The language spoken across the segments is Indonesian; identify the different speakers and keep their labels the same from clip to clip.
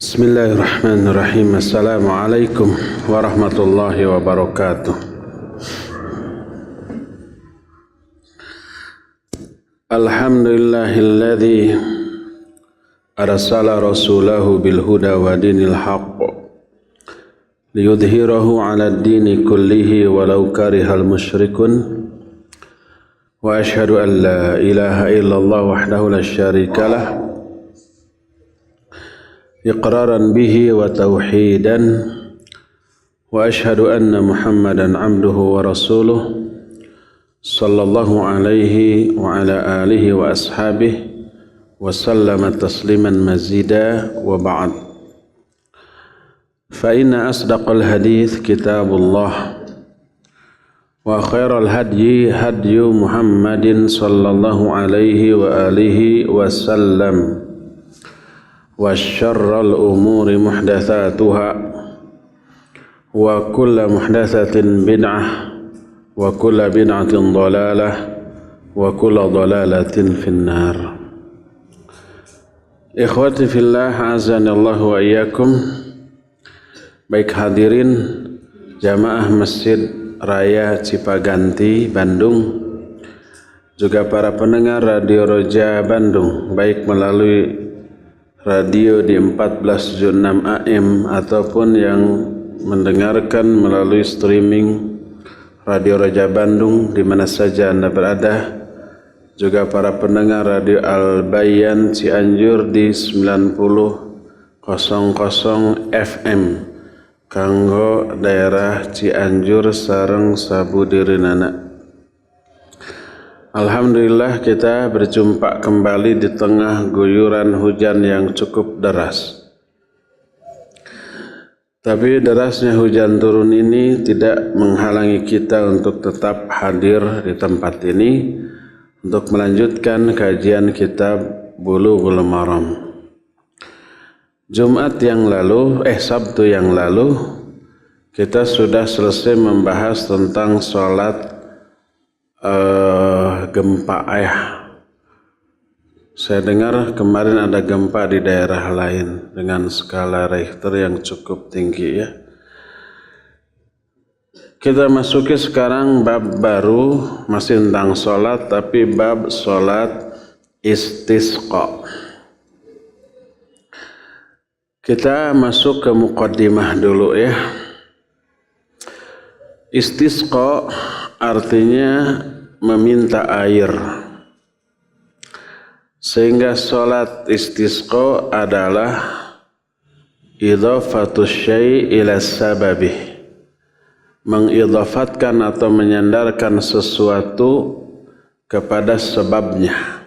Speaker 1: Bismillahirrahmanirrahim. Assalamualaikum warahmatullahi wabarakatuh. Alhamdulillahilladzi arsala rasulahu bil huda wa dinil haqq liyudhhirahu 'alad dini kullihi walau karihal musyrikun. Wa asyhadu an la ilaha illallah wahdahu la syarikalah iqraran bihi wa tauhidan, wa ashhadu anna Muhammadan abduhu wa rasuluh sallallahu alaihi wa ala alihi wa ashabihi wa sallama tasliman mazida, wa ba'd. Fa inna asdaqal hadith kitabullah wa khairal hadyi hadyu Muhammadin sallallahu alaihi wa alihi wa sallam, wa syarral umuri muhdatsatuha wa kullu muhdatsatin bid'ah wa kullu bid'atin dhalalah wa kullu dhalalatin finnar. Ikhwati fillah, azanallahu wa iyyakum. Baik hadirin jamaah Masjid Raya Cipaganti Bandung, juga para pendengar Radio Roja Bandung, baik melalui radio di 1476 AM ataupun yang mendengarkan melalui streaming Radio Roja Bandung di mana saja Anda berada, juga para pendengar Radio Al-Bayan Cianjur di 90.00 FM kanggo daerah Cianjur sareng sabudirinana. Alhamdulillah kita berjumpa kembali di tengah guyuran hujan yang cukup deras. Tapi derasnya hujan turun ini tidak menghalangi kita untuk tetap hadir di tempat ini untuk melanjutkan kajian kitab Bulughul Maram. Sabtu yang lalu kita sudah selesai membahas tentang sholat gempa Saya dengar kemarin ada gempa di daerah lain dengan skala Richter yang cukup tinggi ya. Kita masuki sekarang bab baru, masih tentang sholat, tapi bab sholat istisqa. Kita masuk ke muqaddimah dulu ya. Istisqa artinya meminta air, sehingga sholat istisqa adalah idhafatus syai' ila sababih, mengidhafatkan atau menyandarkan sesuatu kepada sebabnya.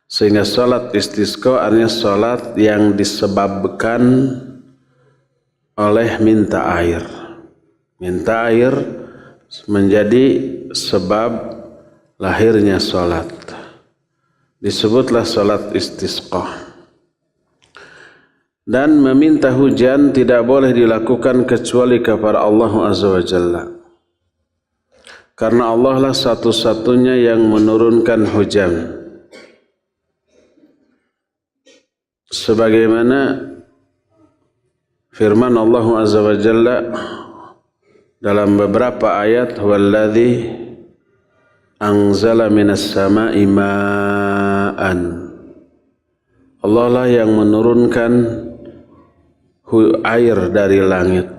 Speaker 1: Sehingga sholat istisqa artinya sholat yang disebabkan oleh minta air. Minta air menjadi sebab lahirnya sholat. Disebutlah sholat istisqa. Dan meminta hujan tidak boleh dilakukan kecuali kepada Allah Azza wa Jalla. Karena Allah lah satu-satunya yang menurunkan hujan. Sebagaimana firman Allah Azza wa Jalla dalam beberapa ayat, walladzi anzala minas sama'i ma'an. Allah lah yang menurunkan air dari langit.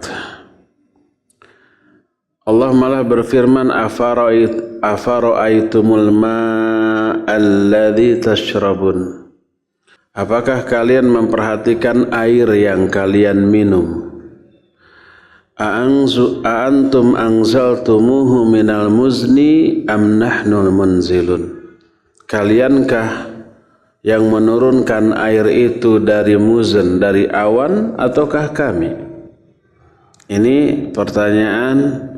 Speaker 1: Allah malah berfirman, afara'aitumul ma'alladzi tashrabun. Apakah kalian memperhatikan air yang kalian minum? Aantum anzaltumuhu minal muzni am nahnul munzilun. Kaliankah yang menurunkan air itu dari muzn, dari awan, ataukah kami? Ini pertanyaan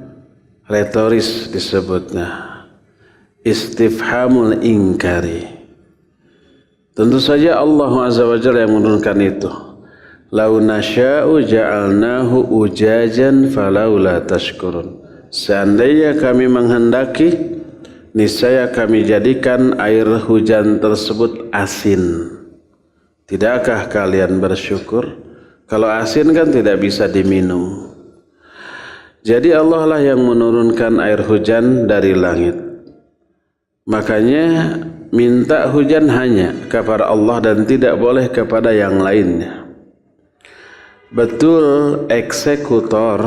Speaker 1: retoris disebutnya, istifhamul inkari. Tentu saja Allah Azza wa Jalla yang menurunkan itu. Lau nasya'u ja'alnahu ujajan falaula tashkurun. Seandainya kami menghendaki, niscaya kami jadikan air hujan tersebut asin. Tidakkah kalian bersyukur? Kalau asin kan tidak bisa diminum. Jadi Allah lah yang menurunkan air hujan dari langit. Makanya minta hujan hanya kepada Allah dan tidak boleh kepada yang lainnya. Betul eksekutor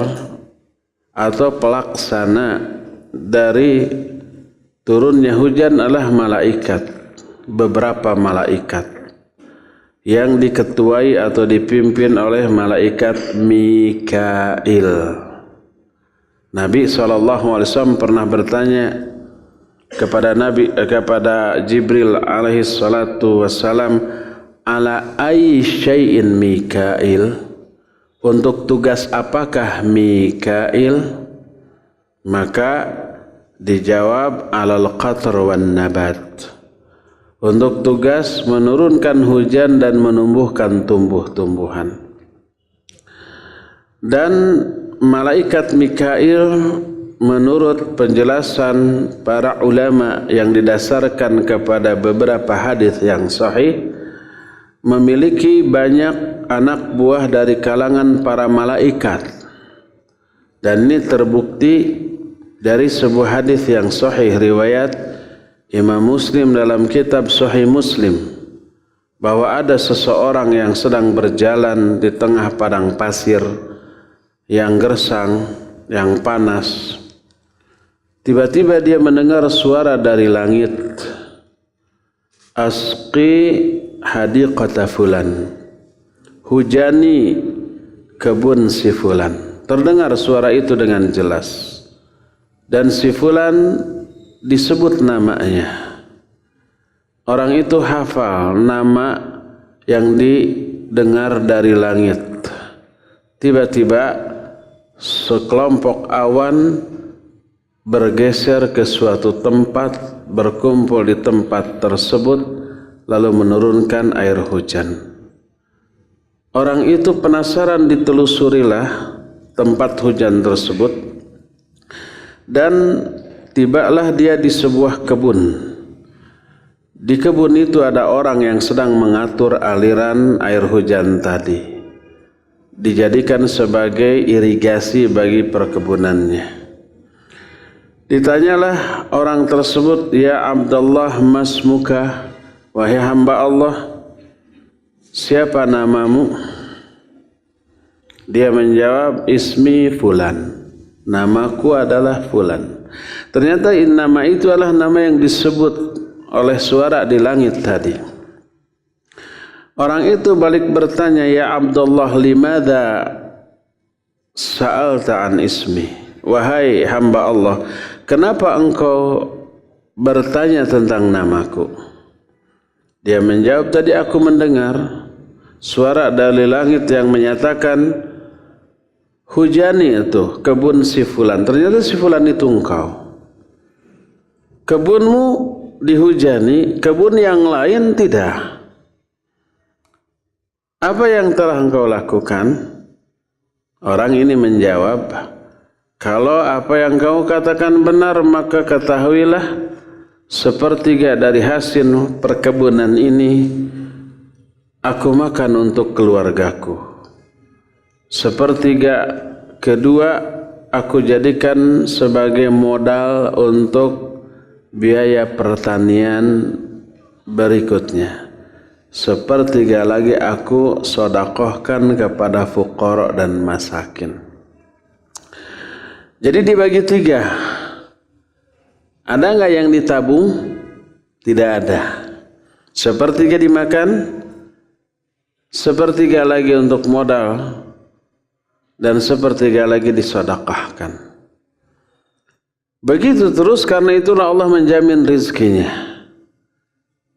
Speaker 1: atau pelaksana dari turunnya hujan adalah malaikat, beberapa malaikat yang diketuai atau dipimpin oleh malaikat Mikail. Nabi SAW pernah bertanya kepada Jibril alaihi salatu wassalam, ala ayyi syai'in Mikail, untuk tugas apakah Mikail? Maka dijawab alal qatr wan nabat, untuk tugas menurunkan hujan dan menumbuhkan tumbuh-tumbuhan. Dan malaikat Mikail menurut penjelasan para ulama yang didasarkan kepada beberapa hadis yang sahih, memiliki banyak anak buah dari kalangan para malaikat. Dan ini terbukti dari sebuah hadis yang sahih riwayat Imam Muslim dalam kitab Sahih Muslim, bahwa ada seseorang yang sedang berjalan di tengah padang pasir yang gersang, yang panas. Tiba-tiba dia mendengar suara dari langit, asqi hadiqata fulan, hujani kebun si fulan. Terdengar suara itu dengan jelas, dan si fulan disebut namanya. Orang itu hafal nama yang didengar dari langit. Tiba-tiba sekelompok awan bergeser ke suatu tempat, berkumpul di tempat tersebut, lalu menurunkan air hujan. Orang itu penasaran, ditelusurilah tempat hujan tersebut, dan tibalah dia di sebuah kebun. Di kebun itu ada orang yang sedang mengatur aliran air hujan tadi, dijadikan sebagai irigasi bagi perkebunannya. Ditanyalah orang tersebut, ya Abdullah masmuka, wahai hamba Allah, siapa namamu? Dia menjawab, ismi fulan, namaku adalah fulan. Ternyata nama itu adalah nama yang disebut oleh suara di langit tadi. Orang itu balik bertanya, ya Abdullah, limadha sa'alta an ismi? Wahai hamba Allah, kenapa engkau bertanya tentang namaku? Dia menjawab, tadi aku mendengar suara dari langit yang menyatakan, hujani itu kebun si fulan. Ternyata si fulan itu engkau. Kebunmu dihujani, kebun yang lain tidak. Apa yang telah engkau lakukan? Orang ini menjawab, kalau apa yang kau katakan benar, maka ketahuilah sepertiga dari hasil perkebunan ini aku makan untuk keluargaku. Sepertiga kedua aku jadikan sebagai modal untuk biaya pertanian berikutnya. Sepertiga lagi aku sodakohkan kepada fuqara dan masakin. Jadi dibagi tiga. Ada enggak yang ditabung? Tidak ada. Sepertiga dimakan, sepertiga lagi untuk modal, dan sepertiga lagi disodakahkan. Begitu terus, karena itulah Allah menjamin rizkinya.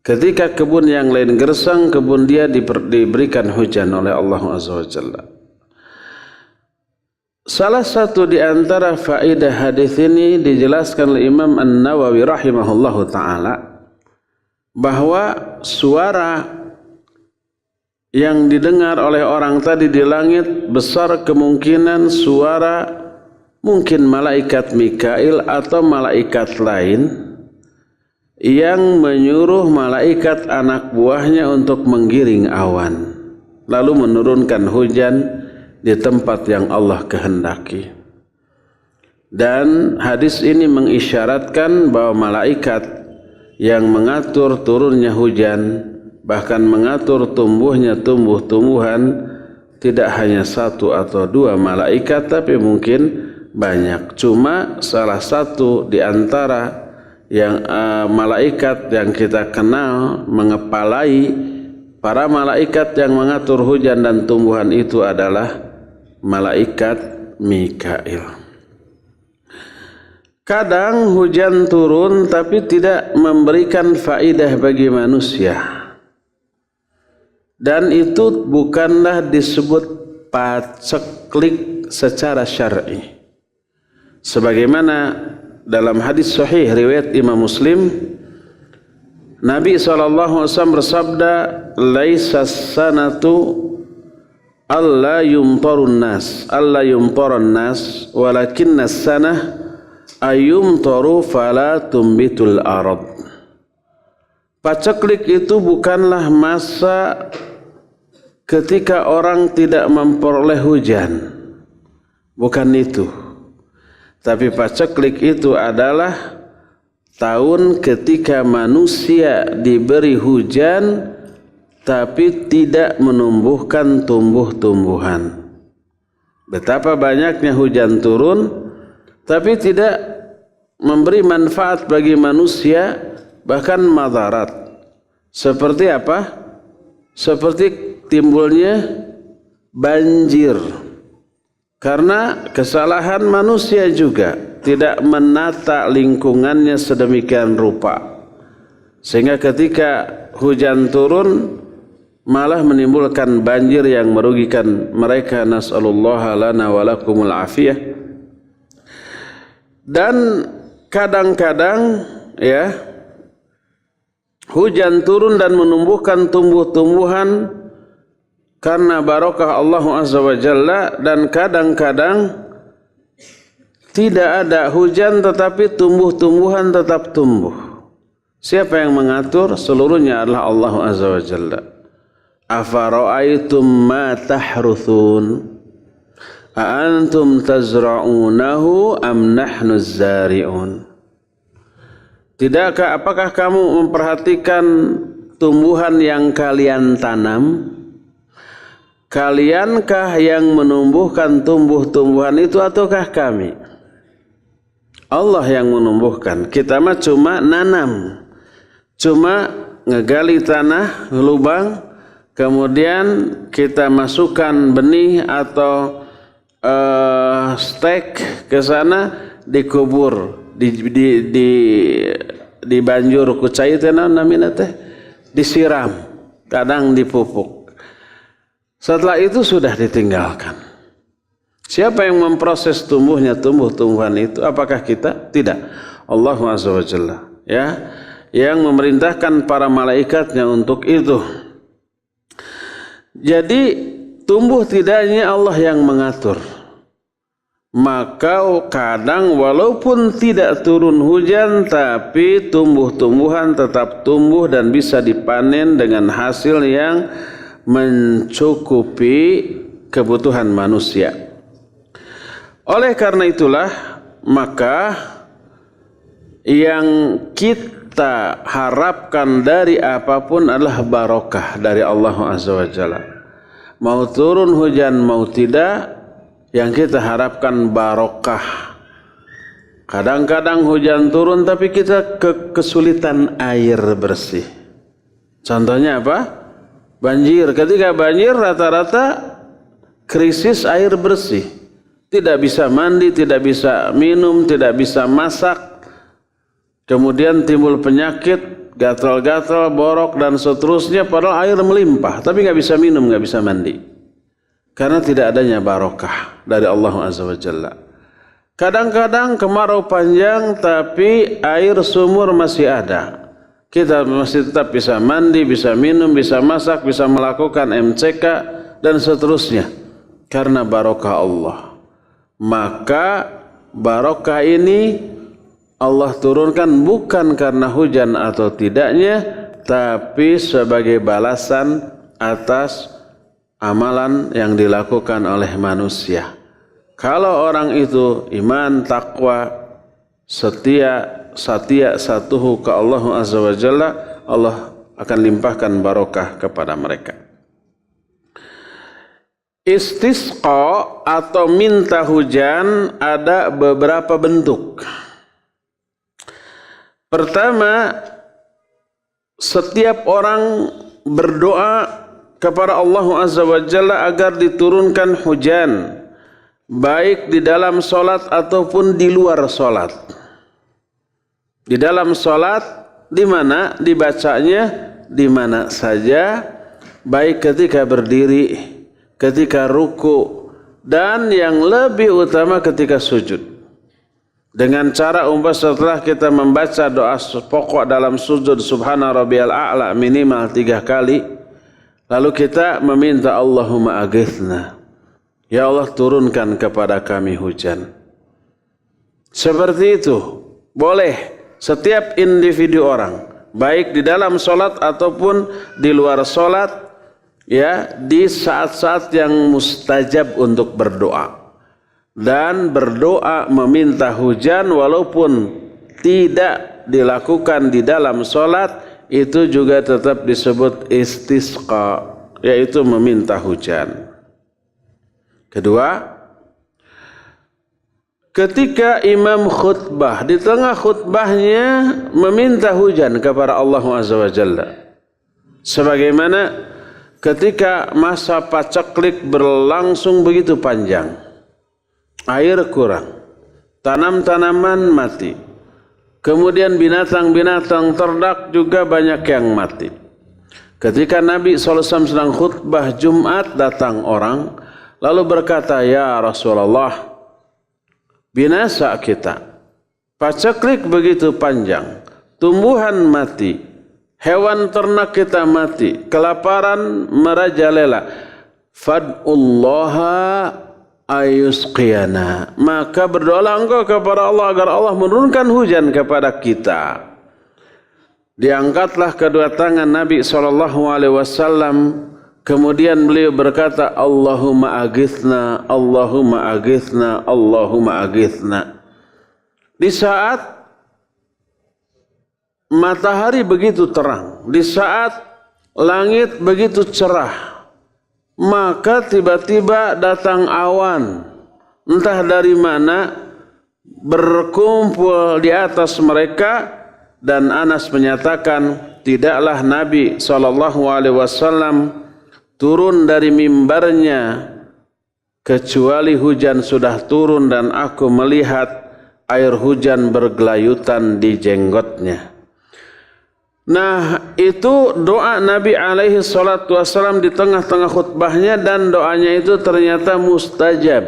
Speaker 1: Ketika kebun yang lain gersang, kebun dia diberikan hujan oleh Allah Azza wa Jalla. Salah satu di antara faedah hadis ini dijelaskan oleh Imam An-Nawawi rahimahullahu ta'ala, bahwa suara yang didengar oleh orang tadi di langit besar kemungkinan suara mungkin malaikat Mikail atau malaikat lain yang menyuruh malaikat anak buahnya untuk menggiring awan, lalu menurunkan hujan di tempat yang Allah kehendaki. Dan hadis ini mengisyaratkan bahwa malaikat yang mengatur turunnya hujan, bahkan mengatur tumbuhnya tumbuh-tumbuhan, tidak hanya satu atau dua malaikat, tapi mungkin banyak. Cuma salah satu di antara yang malaikat yang kita kenal mengepalai para malaikat yang mengatur hujan dan tumbuhan itu adalah malaikat Mikail. Kadang hujan turun tapi tidak memberikan faedah bagi manusia, dan itu bukanlah disebut paceklik secara syar'i. Sebagaimana dalam hadis sahih riwayat Imam Muslim, Nabi SAW bersabda, "Laisa sanatu alla yumtarun nas, walakinna sanah ayumtaru fala tumbitul arad." Paceklik itu bukanlah masa ketika orang tidak memperoleh hujan, bukan itu. Tapi paceklik itu adalah tahun ketika manusia diberi hujan tapi tidak menumbuhkan tumbuh-tumbuhan. Betapa banyaknya hujan turun tapi tidak memberi manfaat bagi manusia, bahkan madarat. Seperti apa? Seperti timbulnya banjir. Karena kesalahan manusia juga tidak menata lingkungannya sedemikian rupa, sehingga ketika hujan turun malah menimbulkan banjir yang merugikan mereka. Nas'alullaha lana wa lakumul afiyah. Dan kadang-kadang ya, hujan turun dan menumbuhkan tumbuh-tumbuhan karena barokah Allah Azza wa Jalla, dan kadang-kadang tidak ada hujan tetapi tumbuh-tumbuhan tetap tumbuh. Siapa yang mengatur? Seluruhnya adalah Allah Azza wa Jalla. Afara'aitum ma tahruthun a antum tazra'unahu am nahnu zari'un. Tidakkah, apakah kamu memperhatikan tumbuhan yang kalian tanam? Kaliankah yang menumbuhkan tumbuh-tumbuhan itu ataukah kami? Allah yang menumbuhkan. Kita mah cuma nanam, cuma ngegali tanah, lubang, kemudian kita masukkan benih atau stek ke sana, dikubur, dibanjur kucai teh namina teh, disiram, kadang dipupuk. Setelah itu sudah ditinggalkan. Siapa yang memproses tumbuhnya tumbuh-tumbuhan itu? Apakah kita? Tidak. Allah Azza wa Jalla, ya, yang memerintahkan para malaikatnya untuk itu. Jadi tumbuh tidaknya Allah yang mengatur. Maka kadang walaupun tidak turun hujan, tapi tumbuh-tumbuhan tetap tumbuh dan bisa dipanen dengan hasil yang mencukupi kebutuhan manusia. Oleh karena itulah, maka yang kita harapkan dari apapun adalah barokah dari Allah Azza wa Jalla. Mau turun hujan mau tidak, yang kita harapkan barokah. Kadang-kadang hujan turun tapi kita kesulitan air bersih. Contohnya apa? Banjir. Ketika banjir rata-rata krisis air bersih. Tidak bisa mandi, tidak bisa minum, tidak bisa masak. Kemudian timbul penyakit, gatal-gatal, borok dan seterusnya, padahal air melimpah, tapi nggak bisa minum, nggak bisa mandi. Karena tidak adanya barokah dari Allah Azza wa Jalla. Kadang-kadang kemarau panjang tapi air sumur masih ada. Kita masih tetap bisa mandi, bisa minum, bisa masak, bisa melakukan MCK dan seterusnya. Karena barokah Allah. Maka barokah ini Allah turunkan bukan karena hujan atau tidaknya, tapi sebagai balasan atas amalan yang dilakukan oleh manusia. Kalau orang itu iman, takwa, setia satuhu ke Allah Azza wa Jalla, Allah akan limpahkan barokah kepada mereka. Istisqa atau minta hujan ada beberapa bentuk. Pertama, setiap orang berdoa kepada Allah Azza wa Jalla agar diturunkan hujan, baik di dalam solat ataupun di luar solat. Di dalam solat, di mana dibacanya, di mana saja, baik ketika berdiri, ketika ruku, dan yang lebih utama ketika sujud. Dengan cara setelah kita membaca doa pokok dalam sujud subhana rabbiyal a'la minimal 3 kali, lalu kita meminta Allahumma aghithna, ya Allah turunkan kepada kami hujan. Seperti itu boleh setiap individu orang, baik di dalam solat ataupun di luar solat, ya, di saat-saat yang mustajab untuk berdoa. Dan berdoa meminta hujan walaupun tidak dilakukan di dalam solat, itu juga tetap disebut istisqa, yaitu meminta hujan. Kedua, ketika imam khutbah, di tengah khutbahnya meminta hujan kepada Allah Azza wa Jalla. Sebagaimana ketika masa paceklik berlangsung begitu panjang, air kurang, tanam-tanaman mati, kemudian binatang-binatang ternak juga banyak yang mati. Ketika Nabi SAW sedang khutbah Jumat, datang orang lalu berkata, ya Rasulullah, binasa kita, paceklik begitu panjang, tumbuhan mati, hewan ternak kita mati, kelaparan merajalela, fad'ullaha ayusqiyana, maka berdoalah engkau kepada Allah agar Allah menurunkan hujan kepada kita. Diangkatlah kedua tangan Nabi SAW, kemudian beliau berkata, Allahumma aghithna, Allahumma aghithna, Allahumma aghithna. Di saat matahari begitu terang, di saat langit begitu cerah, maka tiba-tiba datang awan, entah dari mana, berkumpul di atas mereka. Dan Anas menyatakan, tidaklah Nabi SAW turun dari mimbarnya kecuali hujan sudah turun dan aku melihat air hujan bergelayutan di jenggotnya. Nah, itu doa Nabi alaihi salatu wassalam di tengah-tengah khutbahnya, dan doanya itu ternyata mustajab.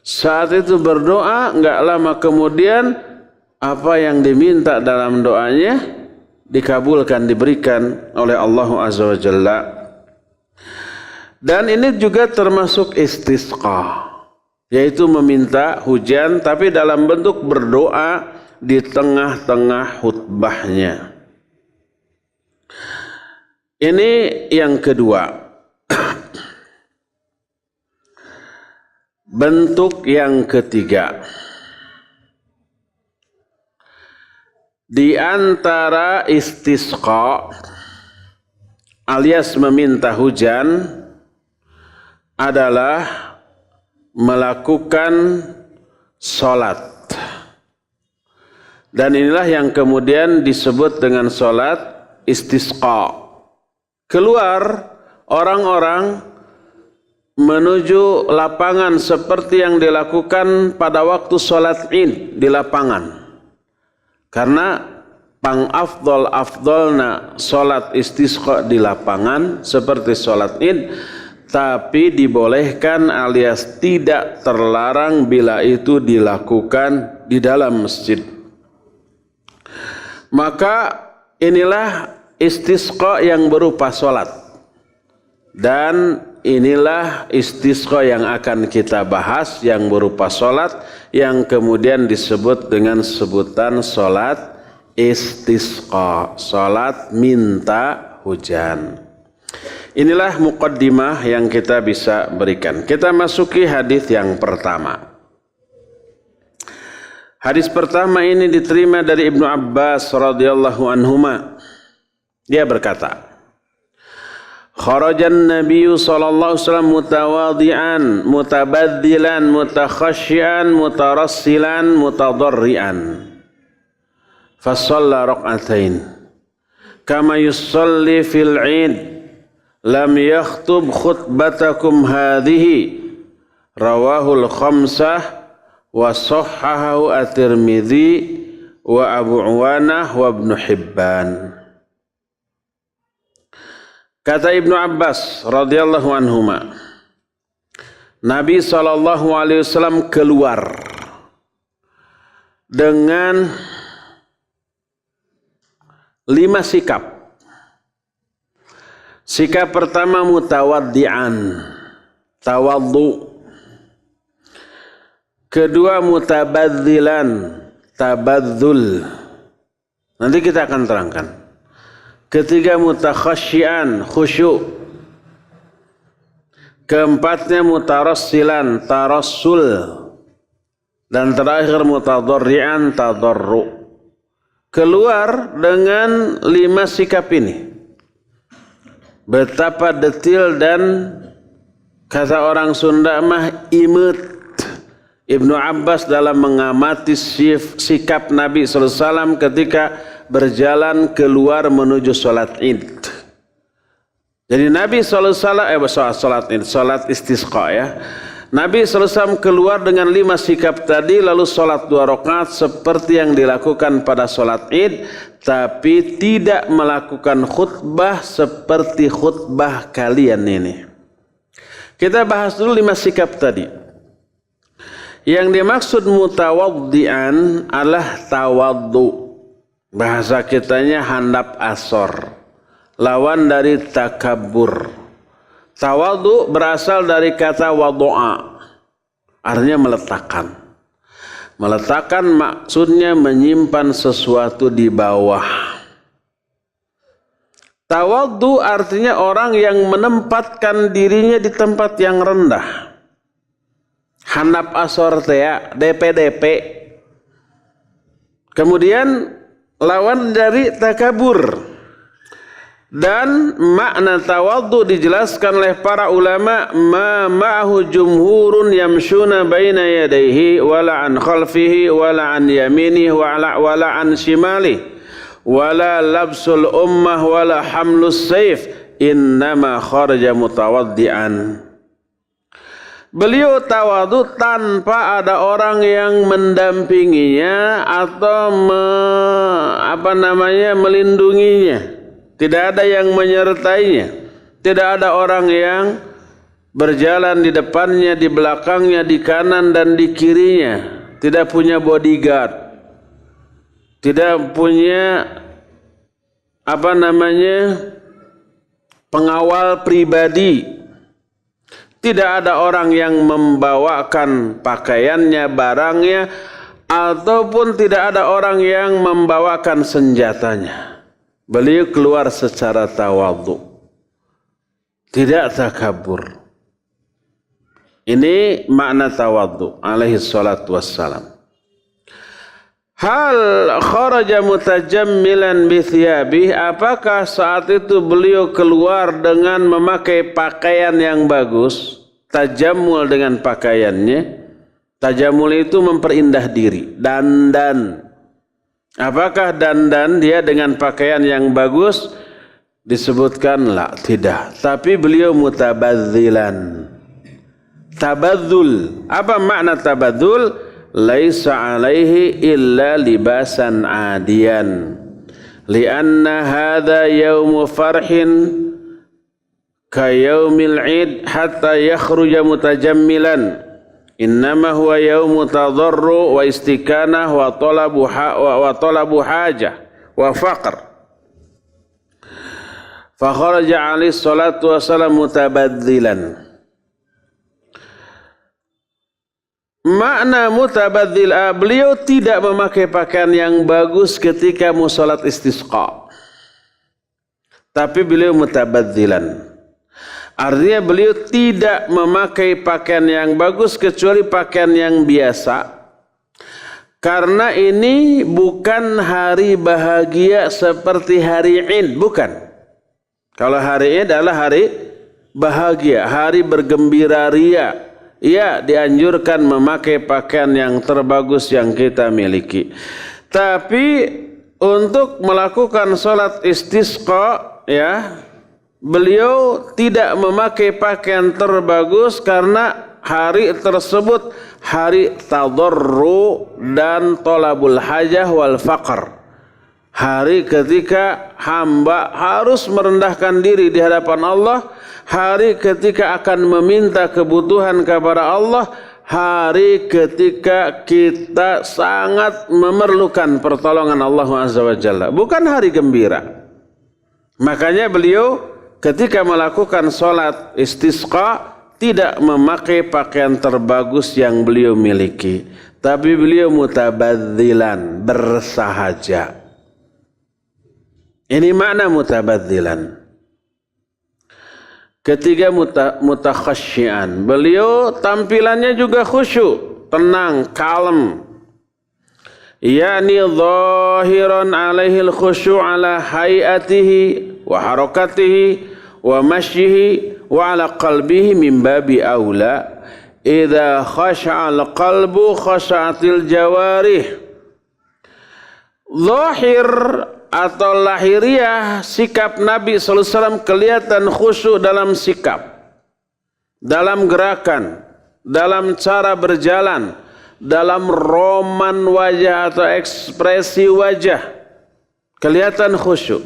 Speaker 1: Saat itu berdoa, enggak lama kemudian apa yang diminta dalam doanya dikabulkan, diberikan oleh Allah Azza wa Jalla. Dan ini juga termasuk istisqa, yaitu meminta hujan tapi dalam bentuk berdoa di tengah-tengah khutbahnya. Ini yang kedua. Bentuk yang ketiga, di antara istisqa alias meminta hujan adalah melakukan sholat. Dan inilah yang kemudian disebut dengan sholat istisqa. Keluar orang-orang menuju lapangan seperti yang dilakukan pada waktu sholat Id di lapangan. Karena afdolna sholat istisqa di lapangan seperti sholat Id, tapi dibolehkan alias tidak terlarang bila itu dilakukan di dalam masjid. Maka inilah istisqa yang berupa sholat. Dan inilah istisqa yang akan kita bahas, yang berupa solat, yang kemudian disebut dengan sebutan solat istisqa, solat minta hujan. Inilah muqaddimah yang kita bisa berikan. Kita masuki hadis yang pertama. Hadis pertama ini diterima dari Ibnu Abbas radhiyallahu anhuma. Dia berkata, kharajan Nabi sallallahu alaihi wasallam mutawadhi'an, mutabaddilan, mutakhashsyian, mutarassilan, mutadarrian. Fa shalla rak'atain kama yusalli fil 'id, lam yakhtub khutbatakum hadhihi. Rawahul khamsah wa sahhahu at-Tirmidzi wa Abu Uwanah wa Ibnu Hibban. Kata Ibnu Abbas radhiyallahu anhuma, Nabi SAW keluar dengan 5 sikap. Sikap pertama mutawaddi'an, tawaddu. Kedua mutabadzilan, tabadzul. Nanti kita akan terangkan. Ketiga mutakhashsyian, khusyuk. Keempatnya mutarassilan, tarassul. Dan terakhir mutadarrian, tadarru. Keluar dengan 5 sikap ini. Betapa detil dan kata orang Sunda mah imut Ibnu Abbas dalam mengamati sikap Nabi SAW ketika berjalan keluar menuju sholat id. Jadi Nabi SAW sholat istisqa ya. Nabi SAW keluar dengan 5 sikap tadi, lalu sholat 2 rakaat seperti yang dilakukan pada sholat id, tapi tidak melakukan khutbah seperti khutbah kalian ini. Kita bahas dulu 5 sikap tadi. Yang dimaksud mutawaddi'an adalah tawaddu. Bahasa kitanya handap asor. Lawan dari takabbur. Tawaddu berasal dari kata wadu'a. Artinya meletakkan. Meletakkan maksudnya menyimpan sesuatu di bawah. Tawaddu artinya orang yang menempatkan dirinya di tempat yang rendah. Handap asor tea, DP. Kemudian lawan dari takabur. Dan makna tawaddu dijelaskan oleh para ulama, ma ma'ahu jumhurun yamshuna baina yadayhi wala an khalfihi wala an yaminihi wala an shimalihi wala labsul ummah wala hamlus sayf, innama kharaja mutawaddi'an. Beliau tawadhu tanpa ada orang yang mendampinginya atau melindunginya. Tidak ada yang menyertainya. Tidak ada orang yang berjalan di depannya, di belakangnya, di kanan dan di kirinya. Tidak punya bodyguard. Tidak punya pengawal pribadi. Tidak ada orang yang membawakan pakaiannya, barangnya, ataupun tidak ada orang yang membawakan senjatanya. Beliau keluar secara tawadhu, tidak takabur. Ini makna tawadhu alaihi salatu wassalam. Hal kharaja mutajammilan bi thiyabih, apakah saat itu beliau keluar dengan memakai pakaian yang bagus, tajammul dengan pakaiannya. Tajammul itu memperindah diri, dandan. Apakah dandan dia dengan pakaian yang bagus? Disebutkan la, tidak. Tapi beliau mutabadzilan. Tabadzul. Apa makna tabadzul? Laisa alaihi illa libasan adiyan. Lianna hadha yaumu farhin ka yaumil id hatta yakhruja mutajammilan. Innama huwa yaumu tadarru wa istikanah wa talabu hajah wa faqr. Fa kharaja alaihi salatu wassalam mutabadzilan. Makna mutabadzil, beliau tidak memakai pakaian yang bagus ketika mau salat istisqa. Tapi beliau mutabadzilan. Artinya beliau tidak memakai pakaian yang bagus kecuali pakaian yang biasa. Karena ini bukan hari bahagia seperti hari Id, bukan. Kalau hari Id adalah hari bahagia, hari bergembira ria. Ya, dianjurkan memakai pakaian yang terbagus yang kita miliki. Tapi untuk melakukan salat istisqa, ya, beliau tidak memakai pakaian terbagus karena hari tersebut hari tadarru dan tolabul hajah wal faqr. Hari ketika hamba harus merendahkan diri di hadapan Allah, hari ketika akan meminta kebutuhan kepada Allah, hari ketika kita sangat memerlukan pertolongan Allah Azza wa Jalla. Bukan hari gembira. Makanya beliau ketika melakukan salat istisqa tidak memakai pakaian terbagus yang beliau miliki, tapi beliau mutabadzilan, bersahaja. Ini makna mutabadzilan. Ketiga, mutakhasyian. Beliau tampilannya juga khusyuk, tenang, kalem. Yani zahiran alaihi al-khusyu' ala hayatihi wa harakatihi wa mashyihi wa ala qalbihi min babi aula. Idza khasha'a al-qalbu khasha'atil jawarih. Zahir atau lahiriah sikap Nabi SAW kelihatan khusyuk dalam sikap, dalam gerakan, dalam cara berjalan, dalam roman wajah atau ekspresi wajah. Kelihatan khusyuk,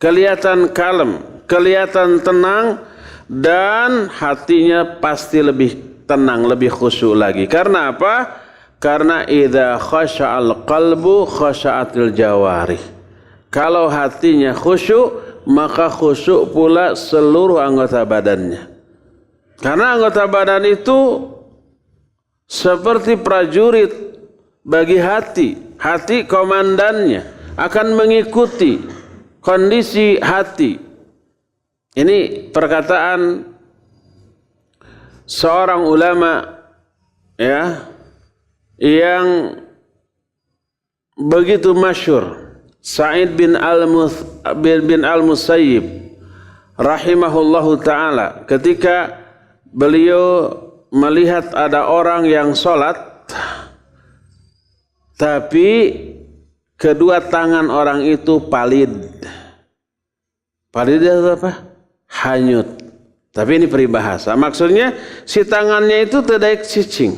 Speaker 1: kelihatan kalem, kelihatan tenang, dan hatinya pasti lebih tenang, lebih khusyuk lagi. Karena apa? Karena idza khasha'al qalbu khasha'atil jawarih. Kalau hatinya khusyuk, maka khusyuk pula seluruh anggota badannya. Karena anggota badan itu seperti prajurit bagi hati. Hati komandannya akan mengikuti kondisi hati. Ini perkataan seorang ulama, ya, yang begitu masyhur, Sa'id bin Al-Musayyib rahimahullahu ta'ala, ketika beliau melihat ada orang yang sholat tapi kedua tangan orang itu palid. Palid itu apa? Hanyut. Tapi ini peribahasa. Maksudnya si tangannya itu tidak cicing.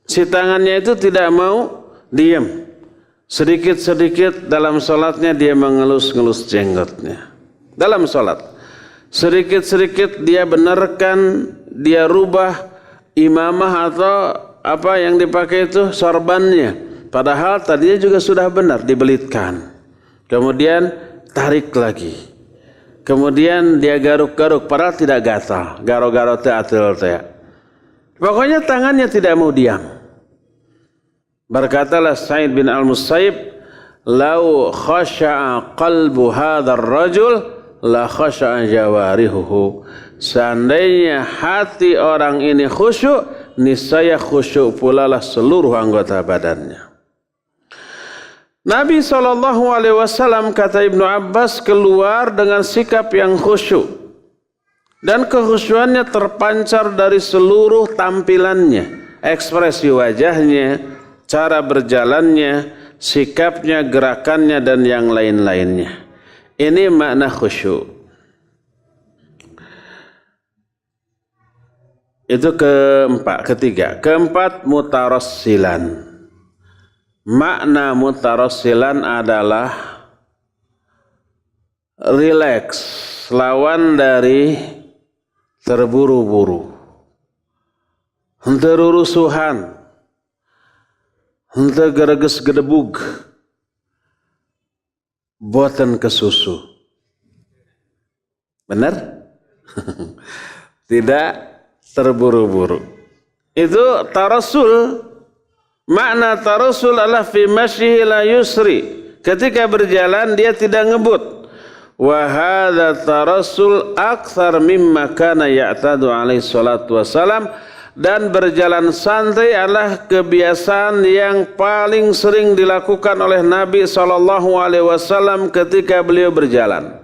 Speaker 1: Si tangannya itu tidak mau diam. Sedikit-sedikit dalam sholatnya dia mengelus-ngelus jenggotnya. Dalam sholat. Sedikit-sedikit dia benarkan, dia rubah imamah atau apa yang dipakai itu, sorbannya. Padahal tadinya juga sudah benar, dibelitkan. Kemudian tarik lagi. Kemudian dia garuk-garuk, padahal tidak gatal. Garo-garo teatel. Pokoknya tangannya tidak mau diam. Berkatalah Sa'id bin Al-Musayyib, "Lau khasha'a qalbu hadzal rajul la khasha'a jawarihuhu." Seandainya hati orang ini khusyuk, niscaya khusyuk pula lah seluruh anggota badannya. Nabi SAW, kata Ibnu Abbas, keluar dengan sikap yang khusyuk. Dan kekhusyuannya terpancar dari seluruh tampilannya, ekspresi wajahnya, cara berjalannya, sikapnya, gerakannya, dan yang lain-lainnya. Ini makna khusyuk. Itu ketiga. Keempat, mutarassilan. Makna mutarassilan adalah rileks, lawan dari terburu-buru, henteu rurusuhan, henteu gereges gedebug, boten kesusu. Benar? Tidak terburu-buru. Itu tarassul. Makna tarassul adalah fi masyihi la yusri. Ketika berjalan dia tidak ngebut. Wa hadza tarassul aktsar mimma kana ya'tadu alaihi salatu wassalam. Dan berjalan santai adalah kebiasaan yang paling sering dilakukan oleh Nabi SAW ketika beliau berjalan.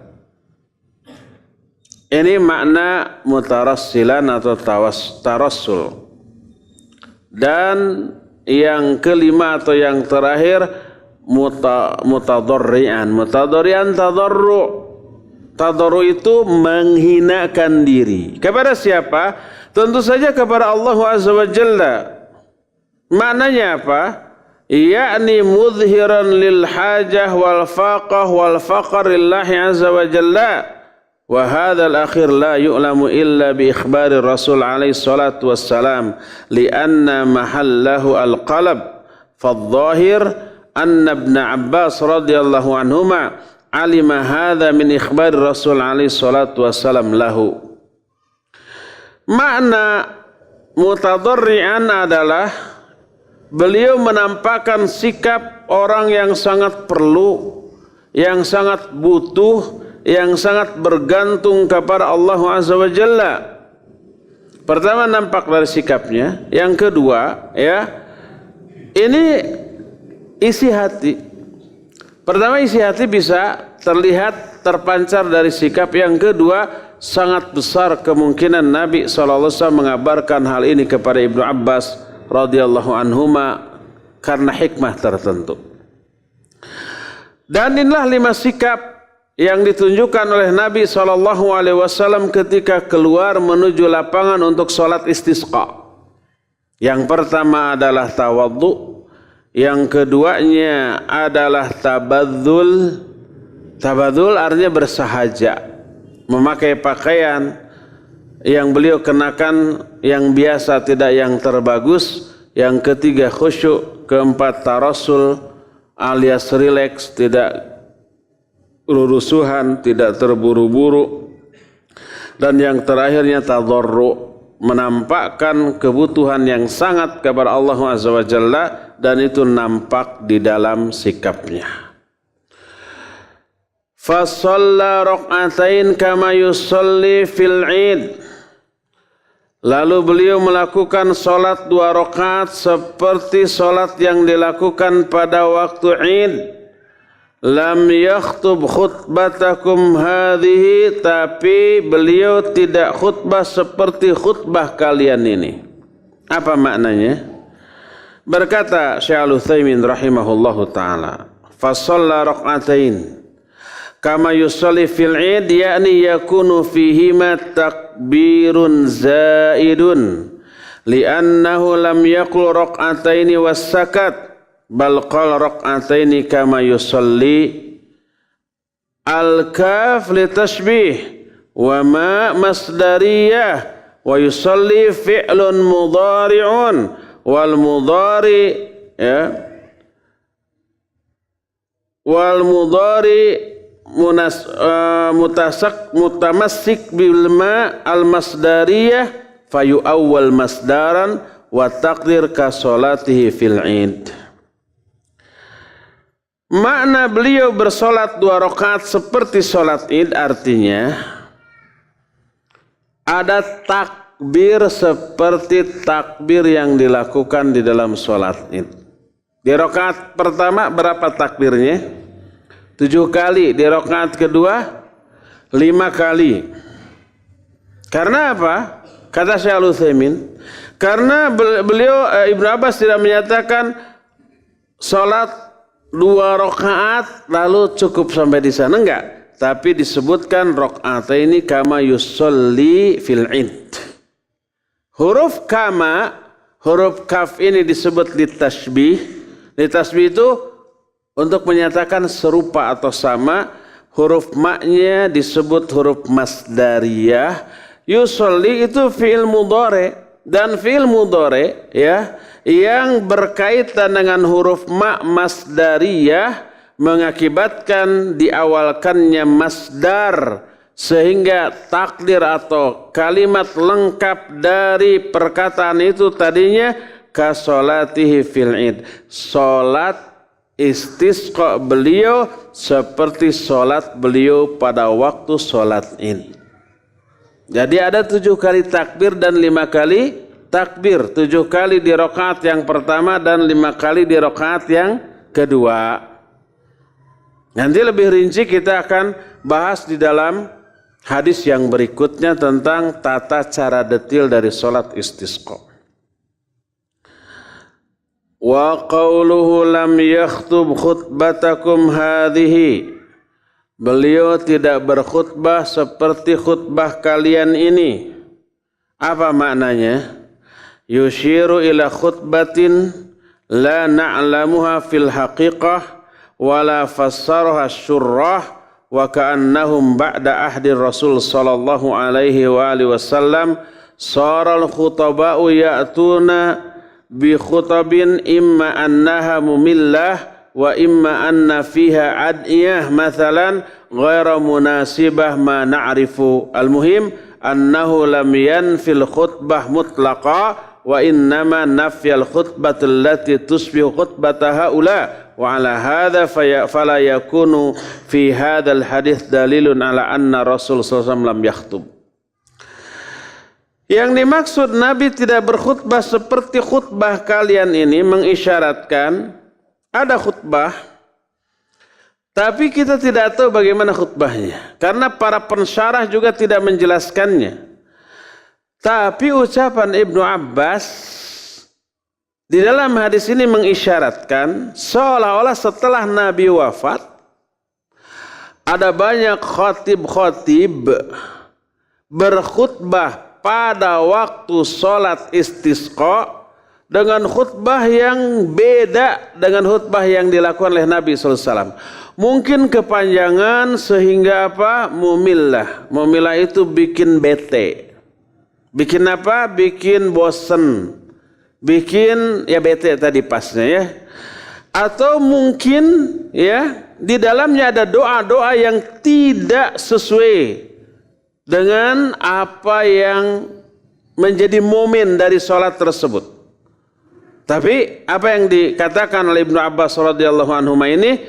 Speaker 1: Ini makna mutarassilan atau tarassul. Dan yang kelima atau yang terakhir mutadorri'an. Mutadorri'an tadarru'. Tadarru' itu menghinakan diri. Kepada siapa? Tentu saja kepada Allah Azza wa Jalla. Maknanya apa? Yakni mudhiran lil hajah wal faqah wal faqr lillahi Azza wa Jalla. Wa hadzal akhir la yu'lamu illa bi ikhbari Rasul alaihi salatu wassalam lianna mahallahu al-qalb. Fadh-dhahir anna Ibn Abbas radhiyallahu anhuma alima hadza min ikhbari Rasul alaihi salatu wassalam lahu. Makna mutadarri'an adalah beliau menampakkan sikap orang yang sangat perlu, yang sangat butuh, yang sangat bergantung kepada Allah Azza wa Jalla. Pertama nampak dari sikapnya, yang kedua ya, ini isi hati. Pertama isi hati bisa terlihat terpancar dari sikap, yang kedua sangat besar kemungkinan Nabi SAW mengabarkan hal ini kepada Ibnu Abbas radhiyallahu anhuma karena hikmah tertentu. Dan inilah 5 sikap yang ditunjukkan oleh Nabi SAW ketika keluar menuju lapangan untuk sholat istisqa. Yang pertama adalah tawadhu, yang keduanya adalah tabadzul. Tabadzul artinya bersahaja, memakai pakaian yang beliau kenakan yang biasa, tidak yang terbagus. Yang ketiga khusyuk, keempat tarassul alias rileks, tidak rurusuhan, tidak terburu-buru, dan yang terakhirnya tadarru, menampakkan kebutuhan yang sangat kepada Allah Azza wa Jalla, dan itu nampak di dalam sikapnya. Fasalla rak'atain kama yusalli fil 'id. Lalu beliau melakukan salat 2 rakaat seperti salat yang dilakukan pada waktu 'id. Lam yakhtub khutbatakum hadhihi, tapi beliau tidak khutbah seperti khutbah kalian ini. Apa maknanya? Berkata Syekh Al-Utsaimin rahimahullahu taala, fasalla rak'atain kama yusalli fil 'id, yakni yakunu fihima takbirun zaidun li'annahu lam yaqul rak'ataini was sakat bal qala rak'ataini kama yusalli. Al-kaf litashbih wa ma masdariyah wa yusalli fi'lun mudhari'un wal mudhari ya wal mudhari mutamassik bil ma al masdariyah fayu awwal masdaran wa taqdir ka salatihi fil 'id. Makna beliau bersolat 2 rakaat seperti solat id artinya ada takbir seperti takbir yang dilakukan di dalam solat id. Di rakaat pertama berapa takbirnya? 7 kali. Di rakaat kedua 5 kali. Karena apa? Kata Syekh Al-Utsaimin, karena beliau Ibnu Abbas tidak menyatakan salat 2 rakaat lalu cukup sampai di sana, enggak, tapi disebutkan rakaataini kama yusolli fil 'id. Huruf kama, huruf kaf ini disebut litashbih. Litashbih itu untuk menyatakan serupa atau sama. Huruf ma-nya disebut huruf masdariyah. Yusolli itu fi'il mudhari, dan fi'il mudhari ya yang berkaitan dengan huruf ma masdariyah mengakibatkan diawalkannya masdar sehingga takdir atau kalimat lengkap dari perkataan itu tadinya kasolatihi fil id, salat istisqa beliau seperti salat beliau pada waktu salat id. Jadi ada 7 kali takbir dan 5 kali takbir, 7 kali di rakaat yang pertama dan 5 kali di rakaat yang kedua. Nanti lebih rinci kita akan bahas di dalam hadis yang berikutnya tentang tata cara detil dari salat istisqa. Wa qauluhu lam yakhtub khutbatakum hadhihi, beliau tidak berkhutbah seperti khutbah kalian ini. Apa maknanya? Yushiru ila khutbatin la na'lamuha fil haqiqah wala fassaraha syurrah wa ka'annahum ba'da ahdi Rasul sallallahu alaihi wa alihi wasallam saral khutaba'u ya'tuna bi khutabin imma annaha mumillah wa imma anna fiha adiyah mathalan ghaira munasibah ma na'rifu. Al-muhim annahu lam yanfil khutbah mutlaqa wa innama nafyal khutbah allati tusbihu khutbata haula wa ala hadha fala yakunu fi hadzal hadits dalilun ala anna Rasul sallallahu alaihi wasallam lam yakhtub. Yang dimaksud Nabi tidak berkhutbah seperti khutbah kalian ini mengisyaratkan ada khutbah, tapi kita tidak tahu bagaimana khutbahnya, karena para pensyarah juga tidak menjelaskannya. Tapi ucapan Ibnu Abbas di dalam hadis ini mengisyaratkan seolah-olah setelah Nabi wafat, ada banyak khatib-khatib berkhutbah pada waktu sholat istisqa dengan khutbah yang beda dengan khutbah yang dilakukan oleh Nabi SAW. Mungkin kepanjangan sehingga apa? Mumillah. Mumillah itu bikin bete. Bikin apa? Bikin bosen. Bikin ya bete tadi pasnya ya. Atau mungkin ya di dalamnya ada doa-doa yang tidak sesuai dengan apa yang menjadi momen dari sholat tersebut. Tapi apa yang dikatakan oleh Ibnu Abbas radhiyallahu anhu ini,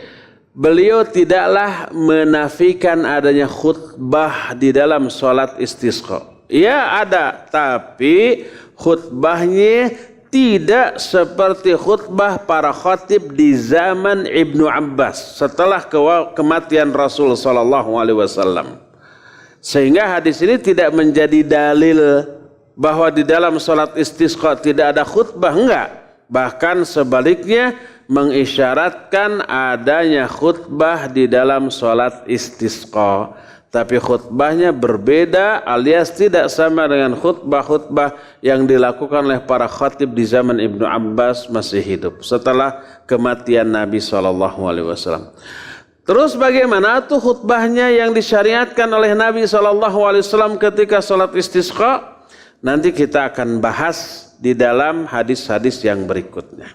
Speaker 1: beliau tidaklah menafikan adanya khutbah di dalam sholat istisqa. Ya ada, tapi khutbahnya tidak seperti khutbah para khatib di zaman Ibnu Abbas setelah kematian Rasul sallallahu alaihi wasallam. Sehingga hadis ini tidak menjadi dalil bahwa di dalam sholat istisqa tidak ada khutbah, enggak. Bahkan sebaliknya mengisyaratkan adanya khutbah di dalam sholat istisqa. Tapi khutbahnya berbeda alias tidak sama dengan khutbah-khutbah yang dilakukan oleh para khatib di zaman Ibnu Abbas masih hidup setelah kematian Nabi SAW. Terus bagaimana tuh khutbahnya yang disyariatkan oleh Nabi SAW ketika sholat istisqa? Nanti kita akan bahas di dalam hadis-hadis yang berikutnya.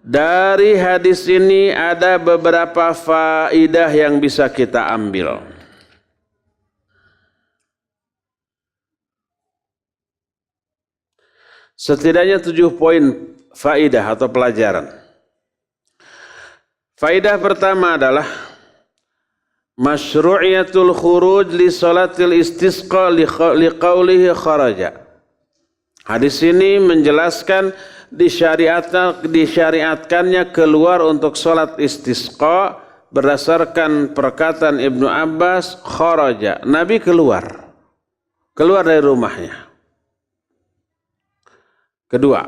Speaker 1: Dari hadis ini ada beberapa faidah yang bisa kita ambil. Setidaknya 7 poin faidah atau pelajaran. Faidah pertama adalah masyru'iyatul khuruj li salatil istisqa liqaulihi kharaja. Hadis ini menjelaskan disyariatkannya keluar untuk salat istisqa berdasarkan perkataan Ibnu Abbas kharaja. Nabi keluar dari rumahnya. Kedua,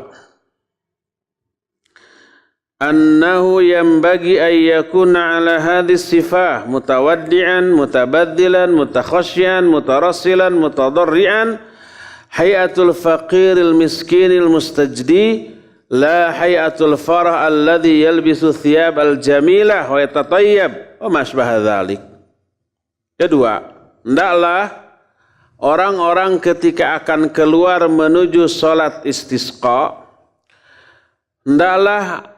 Speaker 1: annahu yanbaghi an yakuna ala hadhihi sifah mutawaddi'an mutabaddilan mutakhashsyian mutarassilan mutadarrian hayatul faqiril miskinil mustajdi la hayatul farah alladhi yalbisu thiyab al-jamilah wa yatatayyab wa masbaha dzalik. Kedua, hendaklah orang-orang ketika akan keluar menuju salat istisqa hendaklah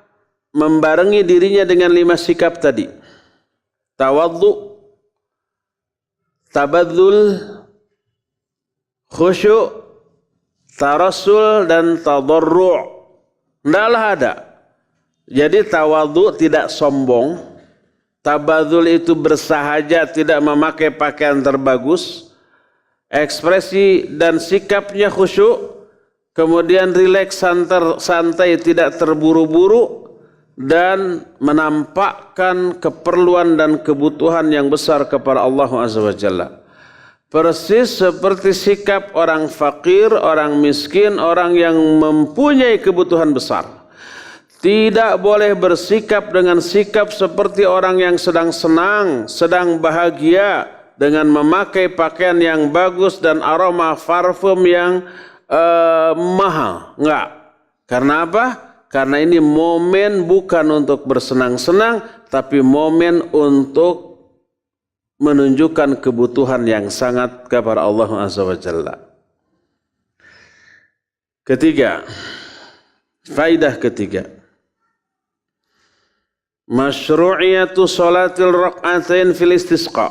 Speaker 1: membarengi dirinya dengan 5 sikap tadi. Tawadhu, tabadzul, khusyuk, tarassul dan tadarru'. Tidaklah ada. Jadi tawadhu tidak sombong, tabadzul itu bersahaja, tidak memakai pakaian terbagus, ekspresi dan sikapnya khusyuk, kemudian rileks, santai, tidak terburu-buru, dan menampakkan keperluan dan kebutuhan yang besar kepada Allah Azza wa Jalla. Persis seperti sikap orang fakir, orang miskin, orang yang mempunyai kebutuhan besar. Tidak boleh bersikap dengan sikap seperti orang yang sedang senang, sedang bahagia dengan memakai pakaian yang bagus dan aroma parfum yang mahal. Enggak. Karena apa? Karena ini momen bukan untuk bersenang-senang, tapi momen untuk menunjukkan kebutuhan yang sangat kepada Allah Azza wa Jalla. Ketiga, faidah ketiga, masyru'iyatu salatil rak'atain fil istisqa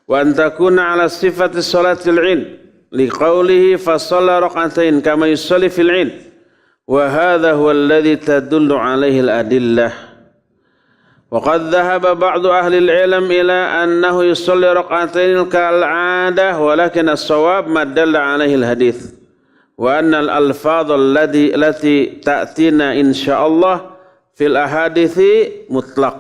Speaker 1: wa an takuna ala sifati salatil 'id liqaulihi fa shalla rak'atain kama yusalli fil 'id wa hadha huwa alladhi tadullu 'alaihi al-adillah. وقد ذهب بعض أهل العلم إلى أنه يصلي ركعتين كالعادة ولكن الصواب ما دل عليه الحديث وأن الألفاظ التي تأتينا إن شاء الله في الأحاديث مطلق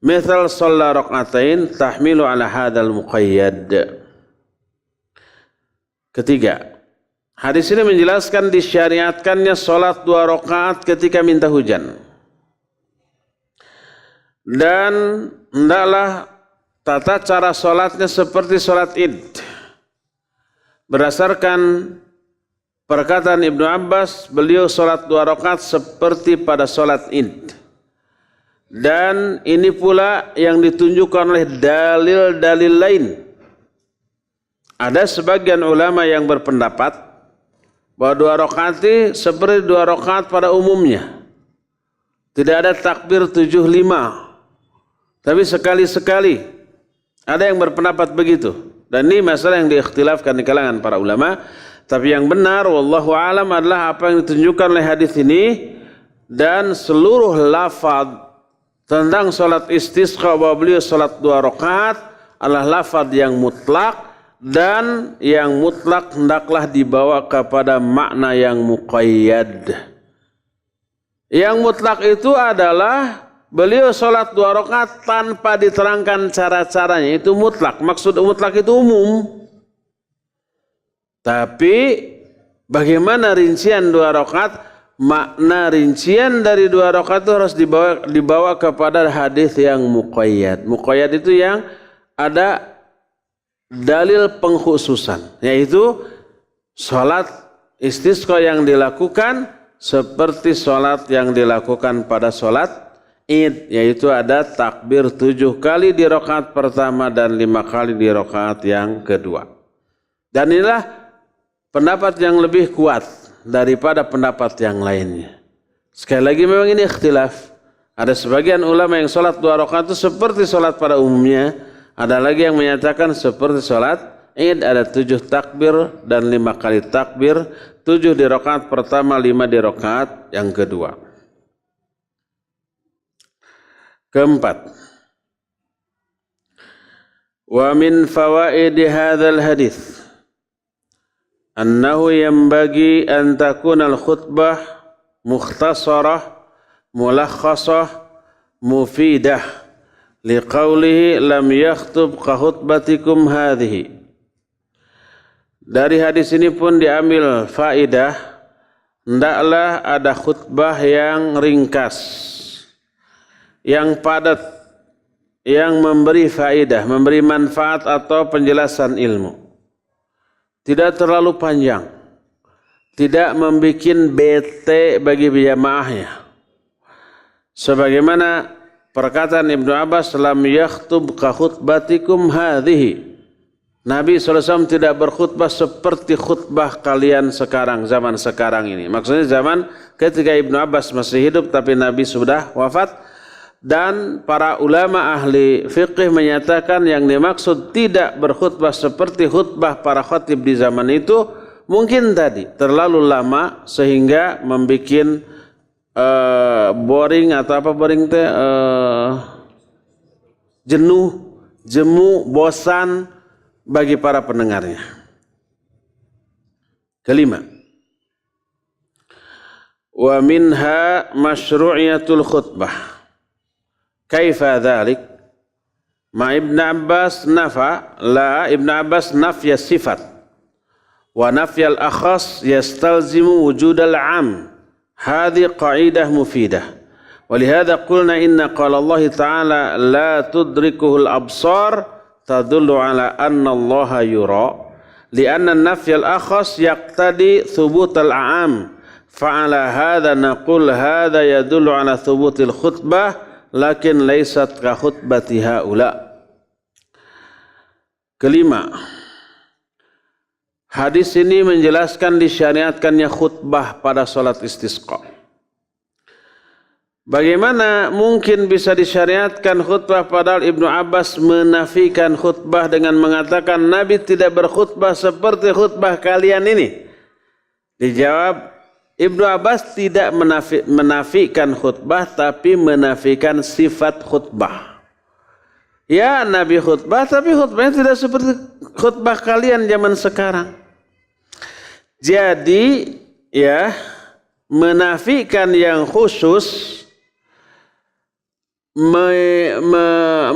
Speaker 1: مثل صلى ركعتين تحمل على هذا المقيد. Ketiga, hadis ini menjelaskan disyariatkannya salat 2 rakaat ketika minta hujan. Dan hendaklah tata cara sholatnya seperti sholat id. Berdasarkan perkataan Ibnu Abbas, beliau sholat 2 rakaat seperti pada sholat id. Dan ini pula yang ditunjukkan oleh dalil-dalil lain. Ada sebagian ulama yang berpendapat bahwa 2 rakaat itu seperti 2 rakaat pada umumnya. Tidak ada takbir 75. Tapi sekali-sekali ada yang berpendapat begitu. Dan ini masalah yang diikhtilafkan di kalangan para ulama. Tapi yang benar, wallahu alam, adalah apa yang ditunjukkan oleh hadis ini. Dan seluruh lafaz tentang salat istisqa bahwa beliau salat 2 rakaat adalah lafaz yang mutlak. Dan yang mutlak hendaklah dibawa kepada makna yang muqayyad. Yang mutlak itu adalah beliau sholat 2 rakaat tanpa diterangkan cara-caranya. Itu mutlak. Maksud mutlak itu umum. Tapi bagaimana rincian 2 rakaat? Makna rincian dari 2 rakaat itu harus dibawa kepada hadis yang muqayyad. Muqayyad itu yang ada dalil pengkhususan. Yaitu sholat istisqa yang dilakukan seperti sholat yang dilakukan pada sholat id, yaitu ada takbir 7 kali di rakaat pertama dan 5 kali di rakaat yang kedua. Dan inilah pendapat yang lebih kuat daripada pendapat yang lainnya. Sekali lagi memang ini ikhtilaf. Ada sebagian ulama yang sholat 2 rakaat itu seperti sholat pada umumnya. Ada lagi yang menyatakan seperti sholat id, ada 7 takbir dan 5 kali takbir. 7 di rakaat pertama, 5 di rakaat yang kedua. Keempat, wa min fawaidi hadzal hadits annahu yanbaghi an takuna al-khutbah mukhtasarah mulakhasah mufidah liqaulihi lam yakhtub ka khutbatikum hadhihi. Dari hadis ini pun diambil faidah, hendaklah ada khutbah yang ringkas, yang padat, yang memberi faedah, memberi manfaat atau penjelasan ilmu. Tidak terlalu panjang, tidak membuat bete bagi jamaahnya. Sebagaimana perkataan Ibnu Abbas, lam yakhtub ka khutbatikum hadhihi. Nabi SAW tidak berkhutbah seperti khutbah kalian sekarang, zaman sekarang ini. Maksudnya zaman ketika Ibnu Abbas masih hidup tapi Nabi sudah wafat. Dan para ulama ahli fiqih menyatakan yang dimaksud tidak berkhutbah seperti khutbah para khatib di zaman itu mungkin tadi terlalu lama sehingga membuat boring atau apa boring teh jenuh, jemu, bosan bagi para pendengarnya. Kelima, wa minha masyru'iyatul khutbah. Kaifa dzalik? Ma Ibn Abbas nafa la Ibn Abbas nafya sifat wa nafya al-akhas yastalzimu wujud al-'am. Hadhi qa'idah mufidah. Walihada qulna inna qala Allah ta'ala la tudrikuhu al-absar tadullu ala anna Allah yura lianna nafya al-akhas yaqtadi thubut al-'am. Fa'ala hadha naqul hadha yadullu ala thubutil khutbah lakin laysat ka khutbati haula. Kelima, hadis ini menjelaskan disyariatkannya khutbah pada salat istisqa. Bagaimana mungkin bisa disyariatkan khutbah padahal Ibnu Abbas menafikan khutbah dengan mengatakan Nabi tidak berkhutbah seperti khutbah kalian ini? Dijawab, Ibnu Abbas tidak menafikan khutbah tapi menafikan sifat khutbah. Ya, Nabi khutbah tapi khutbahnya tidak seperti khutbah kalian zaman sekarang. Jadi ya, menafikan yang khusus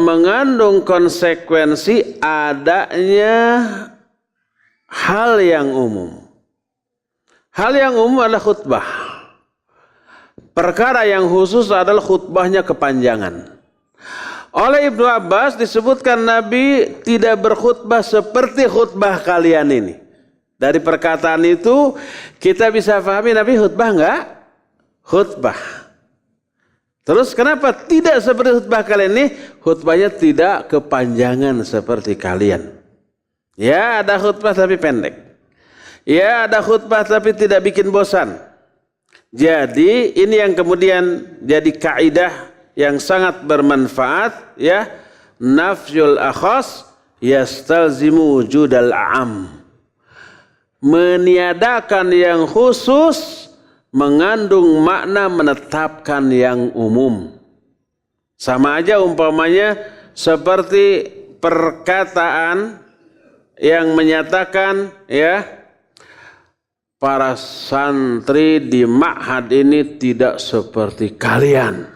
Speaker 1: mengandung konsekuensi adanya hal yang umum. Hal yang umum adalah khutbah. Perkara yang khusus adalah khutbahnya kepanjangan. Oleh Ibnu Abbas disebutkan Nabi tidak berkhutbah seperti khutbah kalian ini. Dari perkataan itu kita bisa pahami Nabi khutbah enggak? Khutbah. Terus kenapa tidak seperti khutbah kalian ini? Khutbahnya tidak kepanjangan seperti kalian. Ya, ada khutbah tapi pendek. Ya, ada khutbah tapi tidak bikin bosan. Jadi ini yang kemudian jadi kaidah yang sangat bermanfaat, ya. Nafyul akhas yastalzimu wujudal am. Meniadakan yang khusus mengandung makna menetapkan yang umum. Sama aja umpamanya seperti perkataan yang menyatakan, ya, para santri di ma'had ini tidak seperti kalian.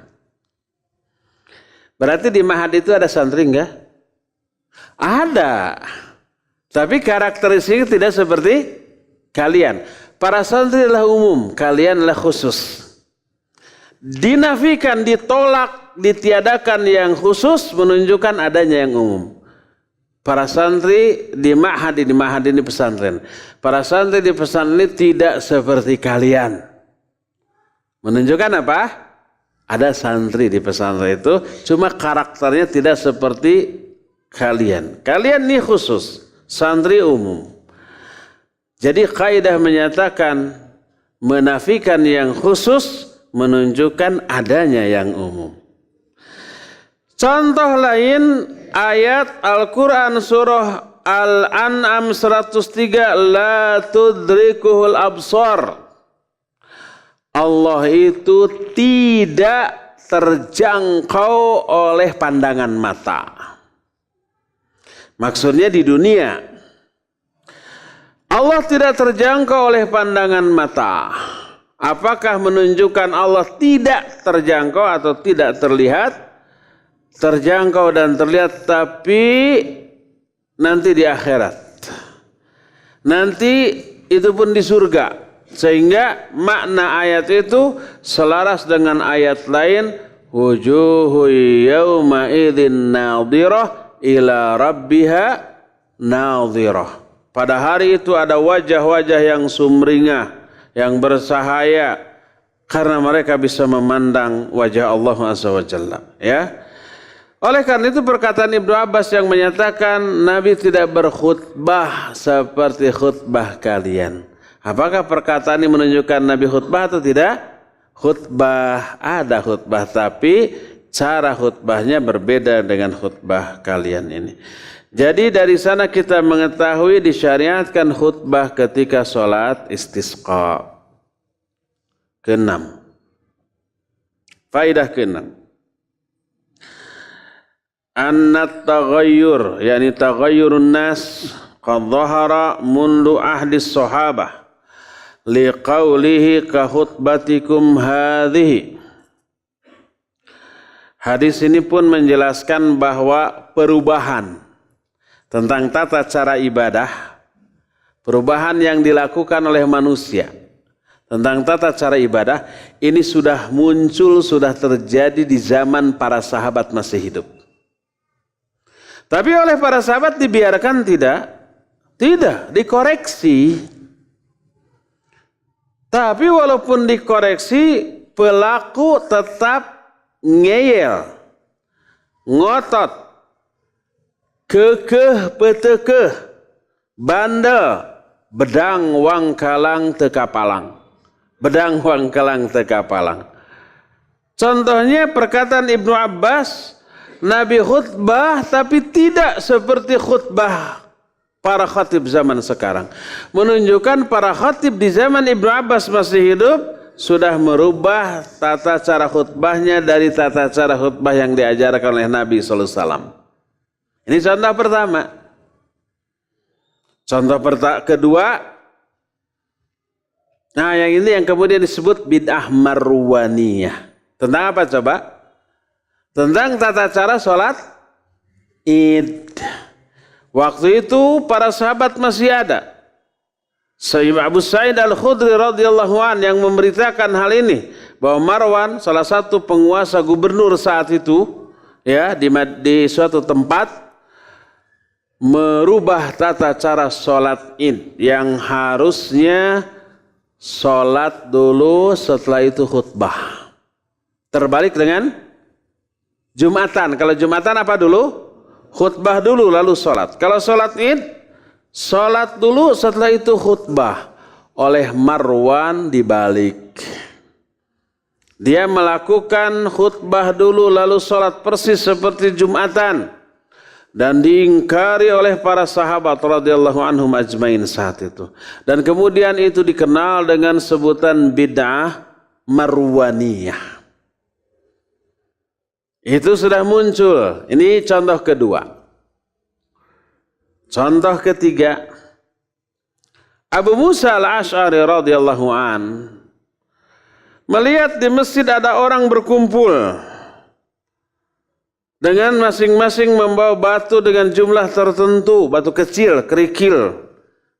Speaker 1: Berarti di ma'had itu ada santri enggak? Ada. Tapi karakteristiknya tidak seperti kalian. Para santri adalah umum, kalian adalah khusus. Dinafikan, ditolak, ditiadakan yang khusus menunjukkan adanya yang umum. Para santri di ma'had ini pesantren. Para santri di pesantren ini tidak seperti kalian. Menunjukkan apa? Ada santri di pesantren itu, cuma karakternya tidak seperti kalian. Kalian ini khusus, santri umum. Jadi kaidah menyatakan menafikan yang khusus menunjukkan adanya yang umum. Contoh lain ayat Al-Quran surah Al-An'am 103, la tudrikuhul absar. Allah itu tidak terjangkau oleh pandangan mata. Maksudnya di dunia. Allah tidak terjangkau oleh pandangan mata. Apakah menunjukkan Allah tidak terjangkau atau tidak terlihat? Terjangkau dan terlihat, tapi nanti di akhirat. Nanti itu pun di surga. Sehingga makna ayat itu selaras dengan ayat lain, wujuhu yawma idzin nadhirah ila rabbiha nadhirah. Pada hari itu ada wajah-wajah yang sumringah, yang bersahaya, karena mereka bisa memandang wajah Allah Azza wa Jalla. Ya. Oleh karena itu perkataan Ibnu Abbas yang menyatakan Nabi tidak berkhutbah seperti khutbah kalian. Apakah perkataan ini menunjukkan Nabi khutbah atau tidak? Khutbah, ada khutbah, tapi cara khutbahnya berbeda dengan khutbah kalian ini. Jadi dari sana kita mengetahui disyariatkan khutbah ketika sholat istisqa. Keenam. Faidah keenam. Annat taghayyur, yakni taghayyurun nas qad dhahara mundu ahdi sahabah liqaulihi ka khutbatikum hadhihi. Hadis ini pun menjelaskan bahwa perubahan tentang tata cara ibadah, perubahan yang dilakukan oleh manusia tentang tata cara ibadah ini sudah muncul, sudah terjadi di zaman para sahabat masih hidup. Tapi oleh para sahabat dibiarkan tidak? Tidak, dikoreksi. Tapi walaupun dikoreksi, pelaku tetap ngeyel, ngotot, kekeh petekeh, bandel, bedang wang kalang teka palang. Bedang wang kalang teka palang. Contohnya perkataan Ibnu Abbas, Nabi khutbah tapi tidak seperti khutbah para khatib zaman sekarang. Menunjukkan para khatib di zaman Ibnu Abbas masih hidup sudah merubah tata cara khutbahnya dari tata cara khutbah yang diajarkan oleh Nabi SAW. Ini contoh pertama. Contoh kedua, nah yang ini yang kemudian disebut bid'ah marwaniyah. Tentang apa coba? Tentang tata cara sholat Id. Waktu itu para sahabat masih ada. Sayyidina Abu Sa'id Al-Khudri radhiyallahu an yang memberitakan hal ini, bahwa Marwan salah satu penguasa gubernur saat itu ya di suatu tempat merubah tata cara sholat Id yang harusnya sholat dulu setelah itu khutbah. Terbalik dengan Jumatan. Kalau Jumatan apa dulu? Khutbah dulu lalu sholat. Kalau sholat Id, sholat dulu setelah itu khutbah. Oleh Marwan dibalik. Dia melakukan khutbah dulu lalu sholat persis seperti Jumatan. Dan diingkari oleh para sahabat radhiyallahu anhum ajmain saat itu. Dan kemudian itu dikenal dengan sebutan bid'ah marwaniyah. Itu sudah muncul. Ini contoh kedua. Contoh ketiga, Abu Musa Al-Asy'ari radhiyallahu an melihat di masjid ada orang berkumpul dengan masing-masing membawa batu dengan jumlah tertentu, batu kecil, kerikil,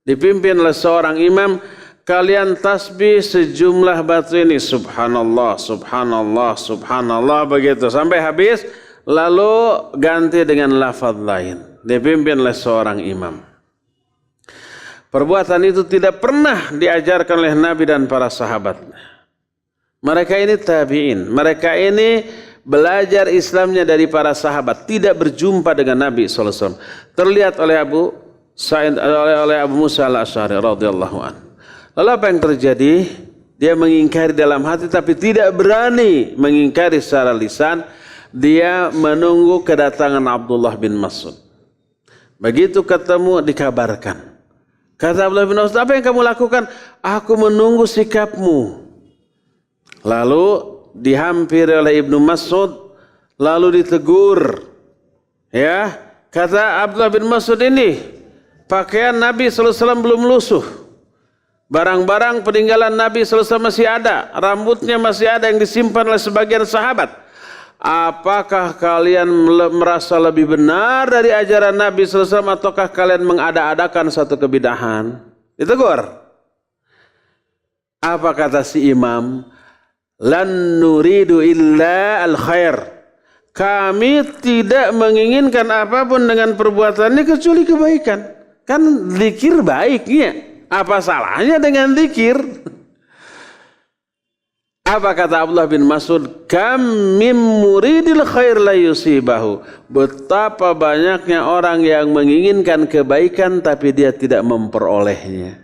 Speaker 1: dipimpin oleh seorang imam. Kalian tasbih sejumlah batu ini, subhanallah, subhanallah, subhanallah, begitu sampai habis, lalu ganti dengan lafaz lain, dipimpin oleh seorang imam. Perbuatan itu tidak pernah diajarkan oleh Nabi dan para sahabat. Mereka ini tabi'in, mereka ini belajar Islamnya dari para sahabat, tidak berjumpa dengan Nabi SAW. Terlihat oleh Abu Sa'id, oleh Abu Musa Al-Asy'ari radhiyallahu anhu. Lalu apa yang terjadi? Dia mengingkari dalam hati tapi tidak berani mengingkari secara lisan. Dia menunggu kedatangan Abdullah bin Mas'ud. Begitu ketemu dikabarkan. Kata Abdullah bin Mas'ud, apa yang kamu lakukan? Aku menunggu sikapmu. Lalu dihampiri oleh Ibnu Mas'ud, lalu ditegur. Ya, kata Abdullah bin Mas'ud, ini pakaian Nabi SAW belum lusuh. Barang-barang peninggalan Nabi SAW masih ada, rambutnya masih ada yang disimpan oleh sebagian sahabat. Apakah kalian merasa lebih benar dari ajaran Nabi SAW ataukah kalian mengada-adakan satu kebidahan? Ditegur. Apa kata si imam? Lan nuridu illa al khair. Kami tidak menginginkan apapun dengan perbuatan ini kecuali kebaikan. Kan zikir baiknya. Apa salahnya dengan zikir? Apa kata Abdullah bin Mas'ud? Kam mim muridil khair la yusibahu. Betapa banyaknya orang yang menginginkan kebaikan tapi dia tidak memperolehnya.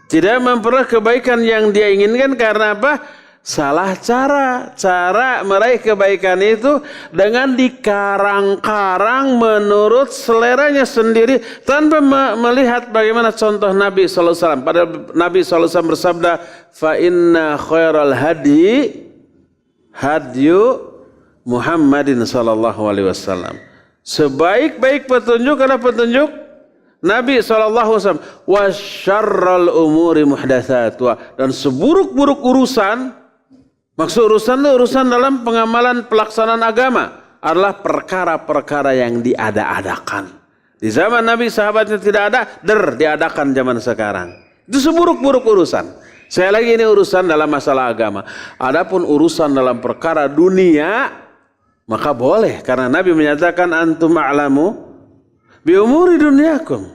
Speaker 1: Tidak memperoleh kebaikan yang dia inginkan karena apa? Salah cara meraih kebaikan itu dengan dikarang-karang menurut seleranya sendiri tanpa melihat bagaimana contoh Nabi SAW. Padahal Nabi SAW bersabda, fa inna khairal hadyu Muhammadin sallallahu alaihi wasallam. Sebaik-baik petunjuk adalah petunjuk Nabi SAW. Wa syarral umuri muhdatsatuha, dan seburuk-buruk urusan, maksud urusan dalam pengamalan pelaksanaan agama adalah perkara-perkara yang diada-adakan. Di zaman Nabi sahabatnya tidak ada, diadakan zaman sekarang. Itu seburuk-buruk urusan. Saya lagi ini urusan dalam masalah agama. Adapun urusan dalam perkara dunia, maka boleh, karena Nabi menyatakan antum a'lamu bi umuri dunyakum.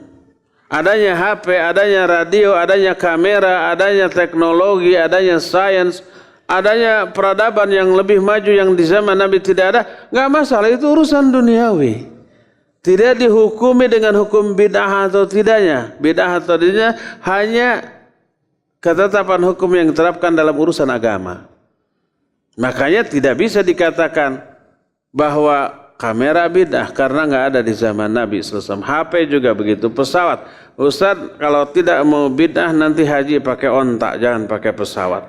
Speaker 1: Adanya HP, adanya radio, adanya kamera, adanya teknologi, adanya sains, adanya peradaban yang lebih maju yang di zaman Nabi tidak ada, nggak masalah, itu urusan duniawi. Tidak dihukumi dengan hukum bid'ah atau tidaknya. Bid'ah atau tidaknya hanya ketetapan hukum yang diterapkan dalam urusan agama. Makanya tidak bisa dikatakan bahwa kamera bid'ah karena nggak ada di zaman Nabi SAW. HP juga begitu, pesawat. Ustaz, kalau tidak mau bid'ah nanti haji pakai ontak, jangan pakai pesawat.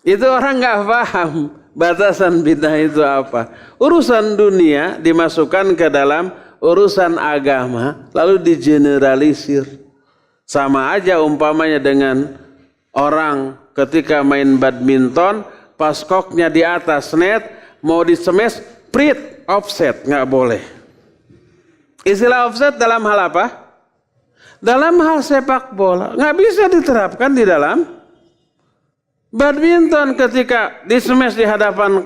Speaker 1: Itu orang nggak paham batasan bid'ah itu apa. Urusan dunia dimasukkan ke dalam urusan agama lalu digeneralisir. Sama aja umpamanya dengan orang ketika main badminton, pas koknya di atas net, mau disemes, prit, offset, nggak boleh. Istilah offset dalam hal apa? Dalam hal sepak bola, nggak bisa diterapkan di dalam badminton. Ketika disemes di hadapan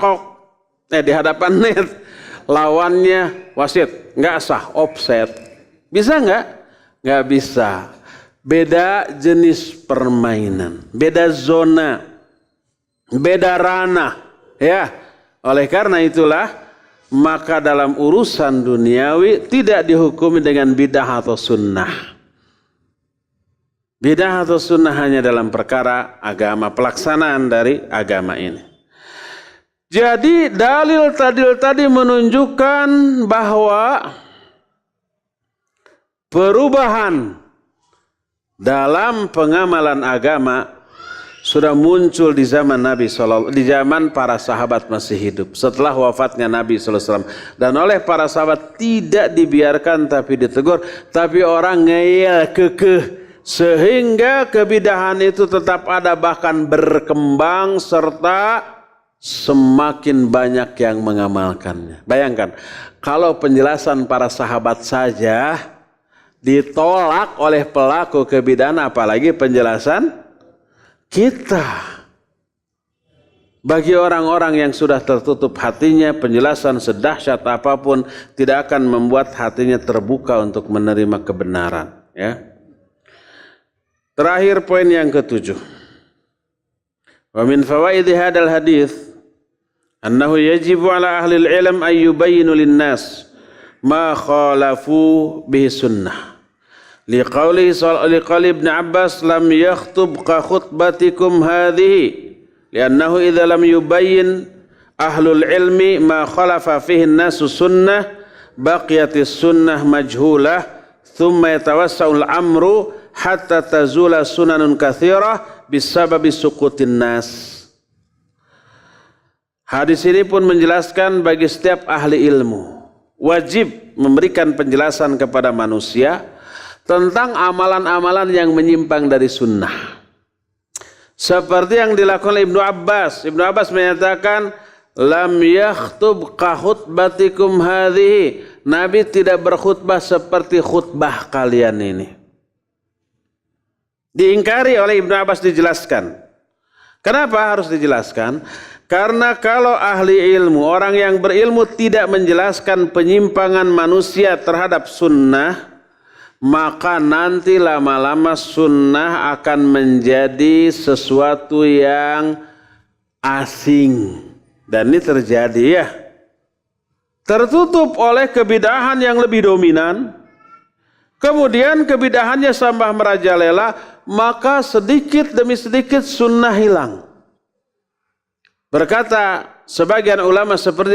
Speaker 1: di hadapan net, lawannya wasit, nggak sah, offset. Bisa nggak? Nggak bisa. Beda jenis permainan, beda zona, beda ranah, ya. Oleh karena itulah, maka dalam urusan duniawi tidak dihukumi dengan bid'ah atau sunnah. Bid'ah atau sunnah hanya dalam perkara agama, pelaksanaan dari agama ini. Jadi dalil tadi menunjukkan bahwa perubahan dalam pengamalan agama sudah muncul di zaman Nabi SAW, di zaman para sahabat masih hidup, setelah wafatnya Nabi SAW. Dan oleh para sahabat tidak dibiarkan tapi ditegur, tapi orang ngeyel, kekeh, sehingga kebidahan itu tetap ada, bahkan berkembang serta semakin banyak yang mengamalkannya. Bayangkan, kalau penjelasan para sahabat saja ditolak oleh pelaku kebidahan, apalagi penjelasan kita. Bagi orang-orang yang sudah tertutup hatinya, penjelasan sedahsyat apapun tidak akan membuat hatinya terbuka untuk menerima kebenaran. Ya. Terakhir, poin yang ke-7. Wa min fawaidi hadal hadis annahu yajibu ala ahli al-ilm an yubayyinu lin-nas ma khalafu bihi sunnah. Liqauli Ibn Abbas lam yakhtub ka khutbatikum hadhihi li'annahu idza lam yubayyin ahlul ilmi ma khalafa fihi an-nasu sunnah baqiyatis sunnah majhulah thumma yatawassa'ul amru hatta tazula sunanun katsirah bisababi suqutin nas. Hadis ini pun menjelaskan bagi setiap ahli ilmu wajib memberikan penjelasan kepada manusia tentang amalan-amalan yang menyimpang dari sunnah. Seperti yang dilakukan oleh Ibnu Abbas. Ibnu Abbas menyatakan, lam yakhtub ka khutbatikum hadhihi. Nabi tidak berkhutbah seperti khutbah kalian ini. Diingkari oleh Ibnu Abbas, dijelaskan. Kenapa harus dijelaskan? Karena kalau ahli ilmu, orang yang berilmu tidak menjelaskan penyimpangan manusia terhadap sunnah, maka nanti lama-lama sunnah akan menjadi sesuatu yang asing. Dan ini terjadi, ya. Tertutup oleh kebidahan yang lebih dominan. Kemudian kebidahannya sampai merajalela, maka sedikit demi sedikit sunnah hilang. Berkata sebagian ulama seperti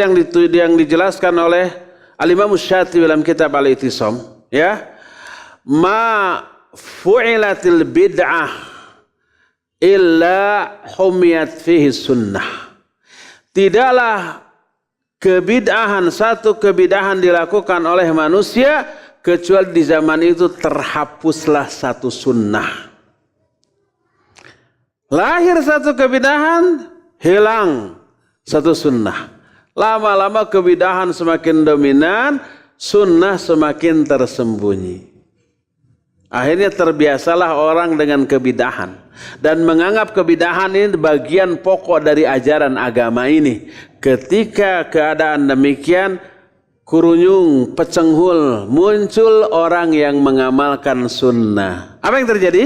Speaker 1: yang dijelaskan oleh Al-Imam Syatibi dalam kitab Al-I'tisam, ya, ma fu'ilatil bid'ah illa humiyat fihi sunnah. Tidaklah satu kebid'ahan dilakukan oleh manusia kecuali di zaman itu terhapuslah satu sunnah. Lahir satu kebid'ahan, hilang satu sunnah. Lama-lama kebid'ahan semakin dominan, sunnah semakin tersembunyi. Akhirnya terbiasalah orang dengan kebid'ahan dan menganggap kebid'ahan ini bagian pokok dari ajaran agama ini. Ketika keadaan demikian, kurunyung, pecenghul, muncul orang yang mengamalkan sunnah. Apa yang terjadi?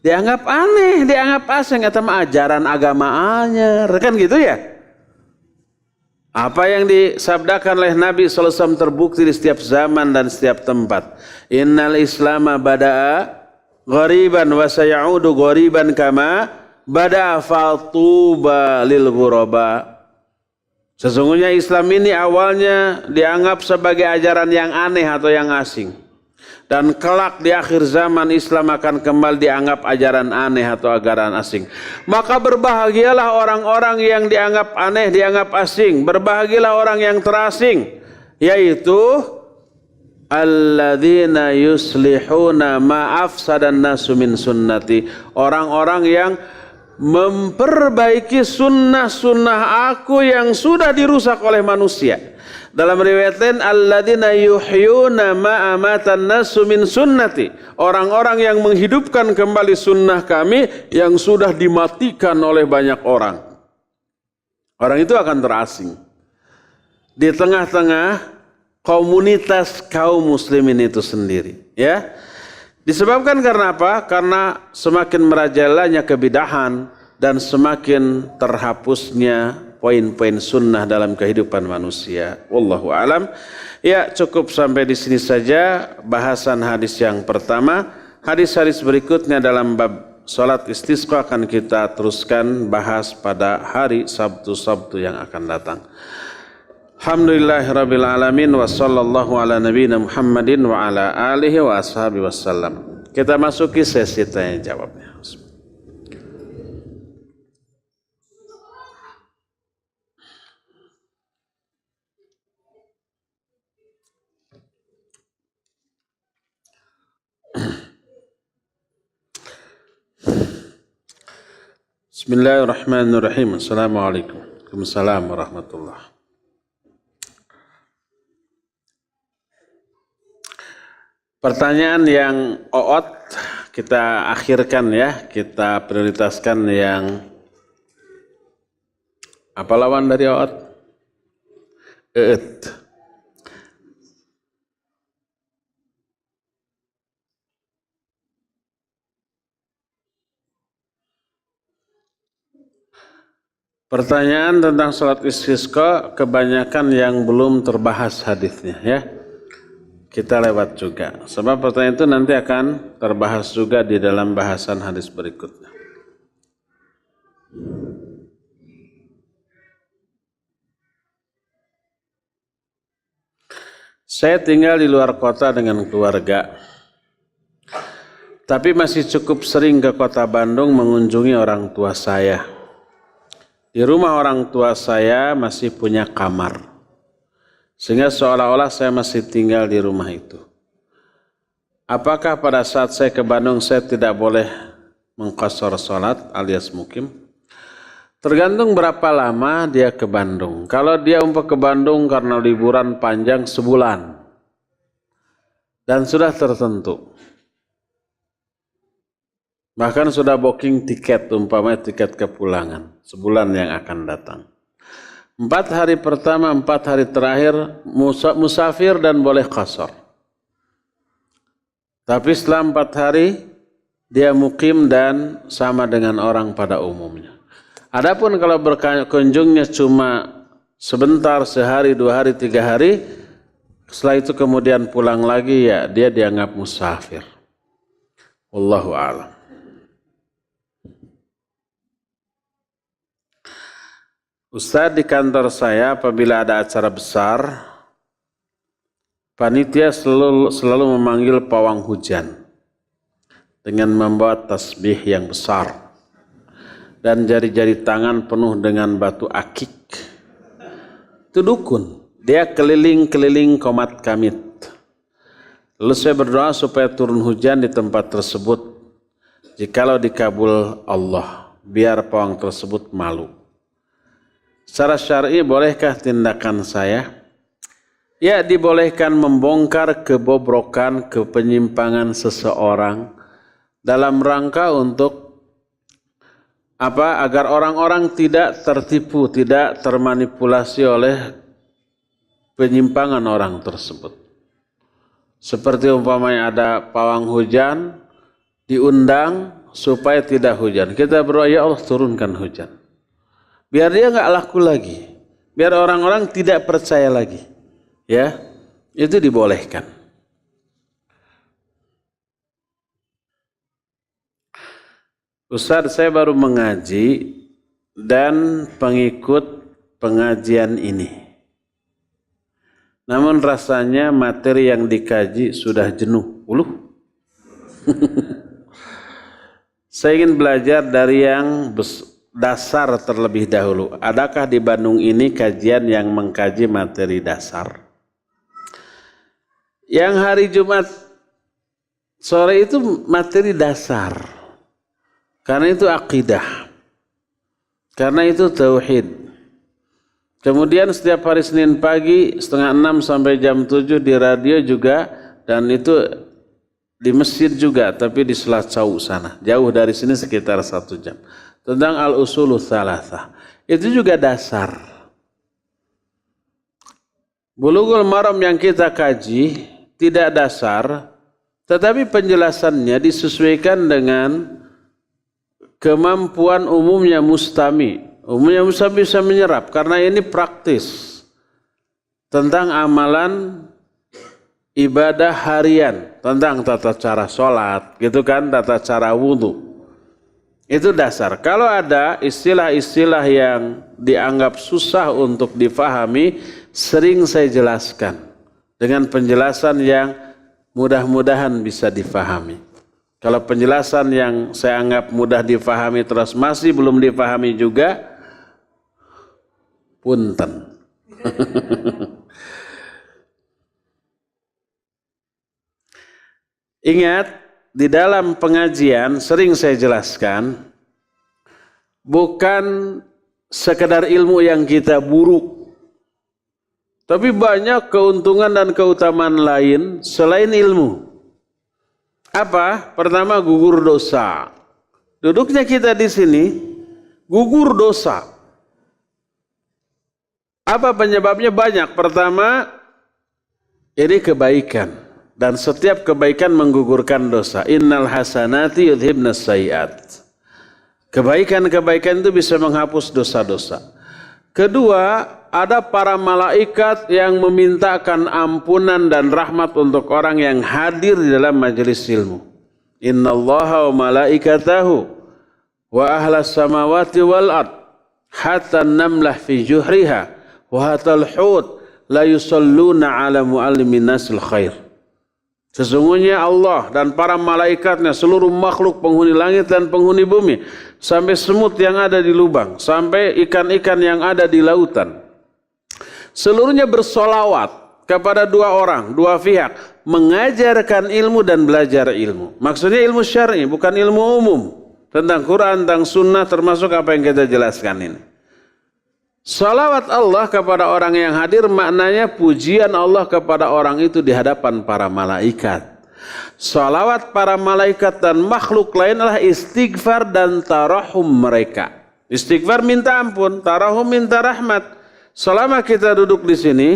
Speaker 1: Dianggap aneh, dianggap asing, atau ajaran agama anyar, kan gitu ya? Apa yang disabdakan oleh Nabi SAW terbukti di setiap zaman dan setiap tempat. Innal islama bada'a ghariban wa sayaudu ghariban kama bada'a fatuba lil ghuraba. Sesungguhnya Islam ini awalnya dianggap sebagai ajaran yang aneh atau yang asing. Dan kelak di akhir zaman Islam akan kembali dianggap ajaran aneh atau ajaran asing. Maka berbahagialah orang-orang yang dianggap aneh, dianggap asing. Berbahagialah orang yang terasing. Yaitu alladzina yuslihuna ma'afsadan nasu min sunnati. Orang-orang yang memperbaiki sunnah-sunnah aku yang sudah dirusak oleh manusia. Dalam riwayat lain, alladzina yuhyuna ma amatan nasu min sunnati. Orang-orang yang menghidupkan kembali sunnah kami yang sudah dimatikan oleh banyak orang. Orang itu akan terasing di tengah-tengah komunitas kaum muslimin itu sendiri, ya. Disebabkan karena apa? Karena semakin merajalanya kebid'ahan dan semakin terhapusnya poin-poin sunnah dalam kehidupan manusia. Wallahu alam. Ya, cukup sampai di sini saja bahasan hadis yang pertama. Hadis-hadis berikutnya dalam bab salat istisqa akan kita teruskan bahas pada hari Sabtu yang akan datang. Alhamdulillahirabbil alamin wa sallallahu ala nabiyina Muhammadin wa ala alihi wa ashabihi wasallam. Kita masuki sesi tanya jawabnya. Bismillahirrahmanirrahim. Assalamualaikum. Waalaikumsalam warahmatullahi. Pertanyaan yang oot kita akhirkan ya, kita prioritaskan yang apa lawan dari oot? Eet. Pertanyaan tentang salat istisqa kebanyakan yang belum terbahas hadisnya ya. Kita lewat juga. Sebab pertanyaan itu nanti akan terbahas juga di dalam bahasan hadis berikutnya. Saya tinggal di luar kota dengan keluarga. Tapi masih cukup sering ke kota Bandung mengunjungi orang tua saya. Di rumah orang tua saya masih punya kamar. Sehingga seolah-olah saya masih tinggal di rumah itu. Apakah pada saat saya ke Bandung saya tidak boleh mengqashar salat alias mukim? Tergantung berapa lama dia ke Bandung. Kalau dia ke Bandung karena liburan panjang sebulan. Dan sudah tertentu. Bahkan sudah booking tiket, umpamanya tiket kepulangan. Sebulan yang akan datang. 4 hari pertama, 4 hari terakhir musafir dan boleh qashar. Tapi setelah 4 hari dia mukim dan sama dengan orang pada umumnya. Adapun kalau berkunjungnya cuma sebentar, sehari, 2 hari, 3 hari, setelah itu kemudian pulang lagi, ya dia dianggap musafir. Wallahu a'lam. Ustaz, di kantor saya apabila ada acara besar, panitia selalu memanggil pawang hujan dengan membawa tasbih yang besar dan jari-jari tangan penuh dengan batu akik. Itu dukun, dia keliling-keliling komat kamit. Lalu saya berdoa supaya turun hujan di tempat tersebut. Jikalau dikabul Allah, biar pawang tersebut malu. Secara syar'i bolehkah tindakan saya? Ya, dibolehkan membongkar kebobrokan, kepenyimpangan seseorang dalam rangka untuk agar orang-orang tidak tertipu, tidak termanipulasi oleh penyimpangan orang tersebut. Seperti umpamanya ada pawang hujan, diundang supaya tidak hujan. Kita berdoa, ya Allah turunkan hujan. Biar dia nggak laku lagi, biar orang-orang tidak percaya lagi, ya, itu dibolehkan. Ustaz, saya baru mengaji dan pengikut pengajian ini. Namun rasanya materi yang dikaji sudah jenuh. Saya ingin belajar dari yang dasar terlebih dahulu. Adakah di Bandung ini kajian yang mengkaji materi dasar? Yang hari Jumat sore itu materi dasar. Karena itu akidah. Karena itu tauhid. Kemudian setiap hari Senin pagi 5:30 sampai jam 7 di radio juga, dan itu di masjid juga, tapi di Selat Cau sana. Jauh dari sini sekitar 1 jam. Tentang al-usulul thalathah. Itu juga dasar. Bulughul Maram yang kita kaji tidak dasar, tetapi penjelasannya disesuaikan dengan kemampuan umumnya mustami. Umumnya mustami bisa menyerap karena ini praktis. Tentang amalan ibadah harian, tentang tata cara sholat, gitu kan, tata cara wudhu. Itu dasar. Kalau ada istilah-istilah yang dianggap susah untuk difahami, sering saya jelaskan dengan penjelasan yang mudah-mudahan bisa difahami. Kalau penjelasan yang saya anggap mudah difahami terus masih belum difahami juga, punten. Ingat, di dalam pengajian sering saya jelaskan, bukan sekedar ilmu yang kita buru, tapi banyak keuntungan dan keutamaan lain selain ilmu. Apa? Pertama, gugur dosa. Duduknya kita di sini, gugur dosa. Apa penyebabnya? Banyak. Pertama, ini kebaikan. Dan setiap kebaikan menggugurkan dosa. Innal hasanati yudhibnas sayiat. Kebaikan-kebaikan itu bisa menghapus dosa-dosa. Kedua, ada para malaikat yang memintakan ampunan dan rahmat untuk orang yang hadir di dalam majelis ilmu. Innallaha wa malaikatahu wa ahlas samawati wal ard hatta namlah fi juhriha wa hatal hut la yusalluna ala muallimin nasil khair. Sesungguhnya Allah dan para malaikatnya, seluruh makhluk penghuni langit dan penghuni bumi, sampai semut yang ada di lubang, sampai ikan-ikan yang ada di lautan, seluruhnya bersolawat kepada dua orang, dua pihak, mengajarkan ilmu dan belajar ilmu. Maksudnya ilmu syar'i, bukan ilmu umum. Tentang Quran, tentang sunnah, termasuk apa yang kita jelaskan ini. Salawat Allah kepada orang yang hadir maknanya pujian Allah kepada orang itu di hadapan para malaikat. Salawat para malaikat dan makhluk lain adalah istighfar dan tarahum mereka. Istighfar minta ampun, tarahum minta rahmat. Selama kita duduk di sini,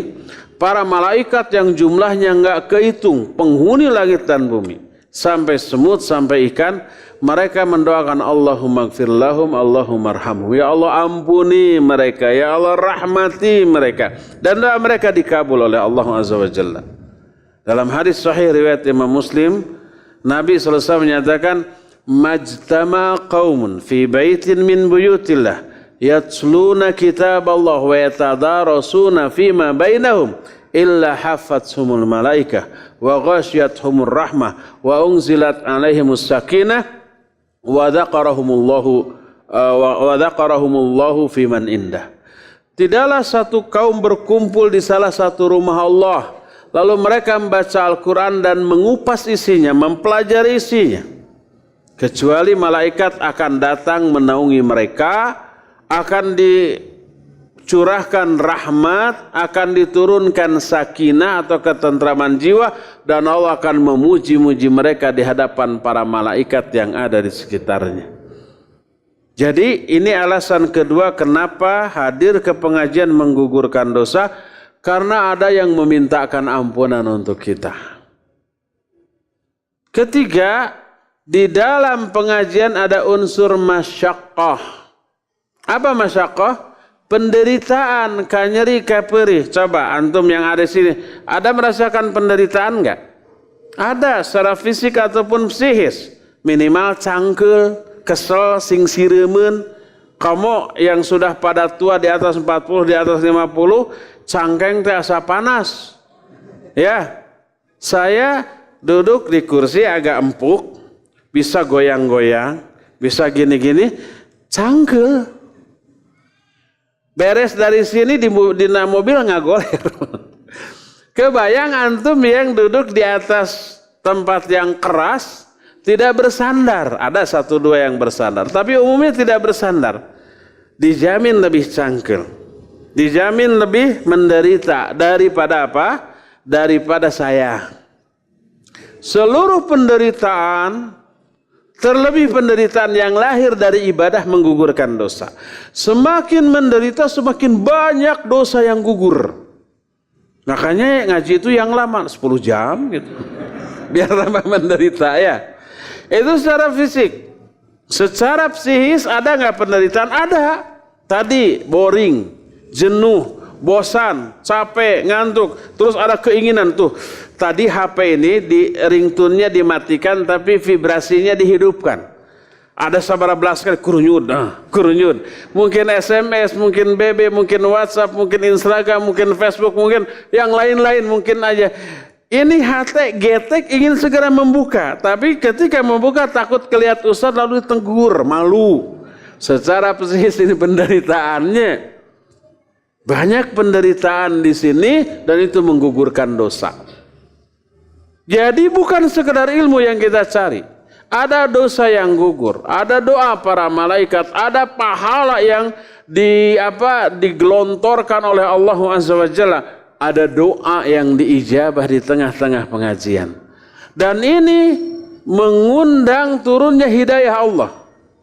Speaker 1: para malaikat yang jumlahnya enggak kehitung, penghuni langit dan bumi, sampai semut, sampai ikan, mereka mendoakan Allahumma gfir lahum, Allahumma arhamhum. Ya Allah ampuni mereka, ya Allah rahmati mereka. Dan doa mereka dikabul oleh Allah Azza wa Jalla. Dalam hadis sahih riwayat Imam Muslim, Nabi SAW menyatakan, majtama qaumun fi baitin min buyutillah yatluna kitaballah wa yatadarasuna fima bainahum illa hafathumul malaikah wa ghasyiyatuhumur rahmah wa unzilat alaihimus sakinah wa dzakarahumullahu fiman indah. Tidaklah satu kaum berkumpul di salah satu rumah Allah, lalu mereka membaca Al-Quran dan mengupas isinya, mempelajari isinya, kecuali malaikat akan datang menaungi mereka, akan dicurahkan rahmat, akan diturunkan sakinah atau ketentraman jiwa, dan Allah akan memuji-muji mereka di hadapan para malaikat yang ada di sekitarnya. Jadi ini alasan kedua kenapa hadir ke pengajian menggugurkan dosa, karena ada yang memintakan ampunan untuk kita. Ketiga, di dalam pengajian ada unsur masyaqqah. Apa masyaqqah? Penderitaan, kanyeri, kaperih. Coba antum yang ada di sini, ada merasakan penderitaan enggak? Ada, secara fisik ataupun psikis. Minimal cangkel, kesel, sing siremen. Kamu yang sudah pada tua di atas 40, di atas 50, cangkeng terasa panas. Ya, saya duduk di kursi agak empuk, bisa goyang-goyang, bisa gini-gini, cangkel. Beres dari sini di mobil nggak goler. Kebayang antum yang duduk di atas tempat yang keras, tidak bersandar. Ada satu dua yang bersandar, tapi umumnya tidak bersandar. Dijamin lebih cangkel, dijamin lebih menderita daripada apa? Daripada saya. Seluruh penderitaan, terlebih penderitaan yang lahir dari ibadah menggugurkan dosa. Semakin menderita, semakin banyak dosa yang gugur. Makanya ngaji itu yang lama, 10 jam gitu. Biar tambah menderita ya. Itu secara fisik. Secara psikis ada nggak penderitaan? Ada. Tadi boring, jenuh, bosan, capek, ngantuk. Terus ada keinginan tuh. Tadi HP ini di ringtone-nya dimatikan tapi vibrasinya dihidupkan. Ada sabara belas kali kurunyud. Mungkin SMS, mungkin BB, mungkin WhatsApp, mungkin Instagram, mungkin Facebook, mungkin yang lain-lain mungkin aja. Ini hati getek ingin segera membuka, tapi ketika membuka takut kelihatan ustaz lalu ditegur, malu. Secara psikis ini penderitaannya. Banyak penderitaan di sini dan itu menggugurkan dosa. Jadi bukan sekedar ilmu yang kita cari. Ada dosa yang gugur, ada doa para malaikat, ada pahala yang digelontorkan oleh Allah Azza wa Jalla. Ada doa yang diijabah di tengah-tengah pengajian. Dan ini mengundang turunnya hidayah Allah.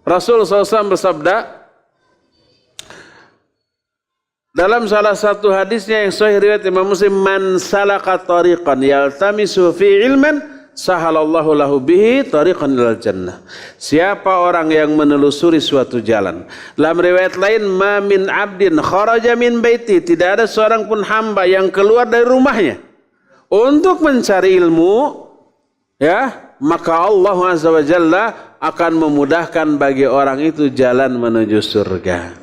Speaker 1: Rasul SAW bersabda dalam salah satu hadisnya yang sahih riwayat Imam Muslim, man salaka tariqan yaltamisu fi ilman sahalallahu lahu bihi tariqan ilal jannah. Siapa orang yang menelusuri suatu jalan. Dalam riwayat lain, ma min abdin kharaja min baiti, tidak ada seorang pun hamba yang keluar dari rumahnya untuk mencari ilmu, ya, maka Allah Azza wa Jalla akan memudahkan bagi orang itu jalan menuju surga.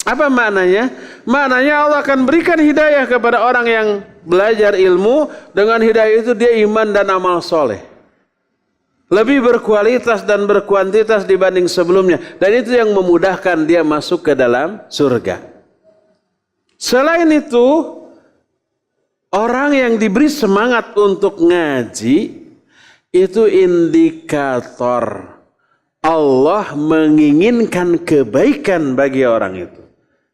Speaker 1: Apa maknanya? Maknanya Allah akan berikan hidayah kepada orang yang belajar ilmu. Dengan hidayah itu dia iman dan amal soleh. Lebih berkualitas dan berkuantitas dibanding sebelumnya. Dan itu yang memudahkan dia masuk ke dalam surga. Selain itu, orang yang diberi semangat untuk ngaji, itu indikator Allah menginginkan kebaikan bagi orang itu.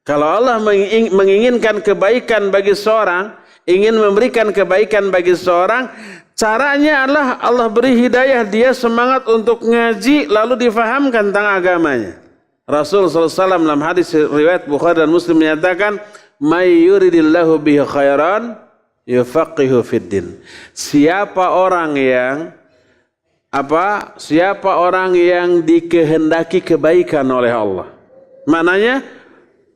Speaker 1: Kalau Allah menginginkan kebaikan bagi seorang, ingin memberikan kebaikan bagi seorang, caranya adalah Allah beri hidayah, dia semangat untuk ngaji, lalu difahamkan tentang agamanya. Rasul SAW dalam hadis riwayat Bukhari dan Muslim menyatakan, may yuridillahu bihi khairan yufaqihu fiddin. Siapa orang yang dikehendaki kebaikan oleh Allah. Maknanya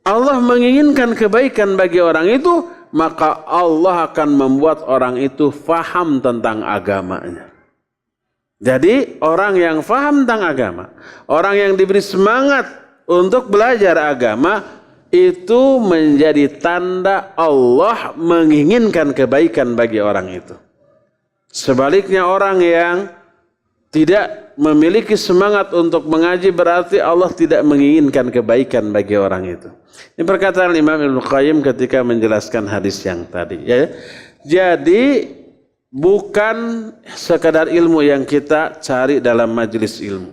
Speaker 1: Allah menginginkan kebaikan bagi orang itu, maka Allah akan membuat orang itu faham tentang agamanya. Jadi orang yang faham tentang agama, orang yang diberi semangat untuk belajar agama itu menjadi tanda Allah menginginkan kebaikan bagi orang itu. Sebaliknya orang yang tidak memiliki semangat untuk mengaji berarti Allah tidak menginginkan kebaikan bagi orang itu. Ini perkataan Imam Ibnu Qayyim ketika menjelaskan hadis yang tadi. Ya. Jadi bukan sekadar ilmu yang kita cari dalam majelis ilmu.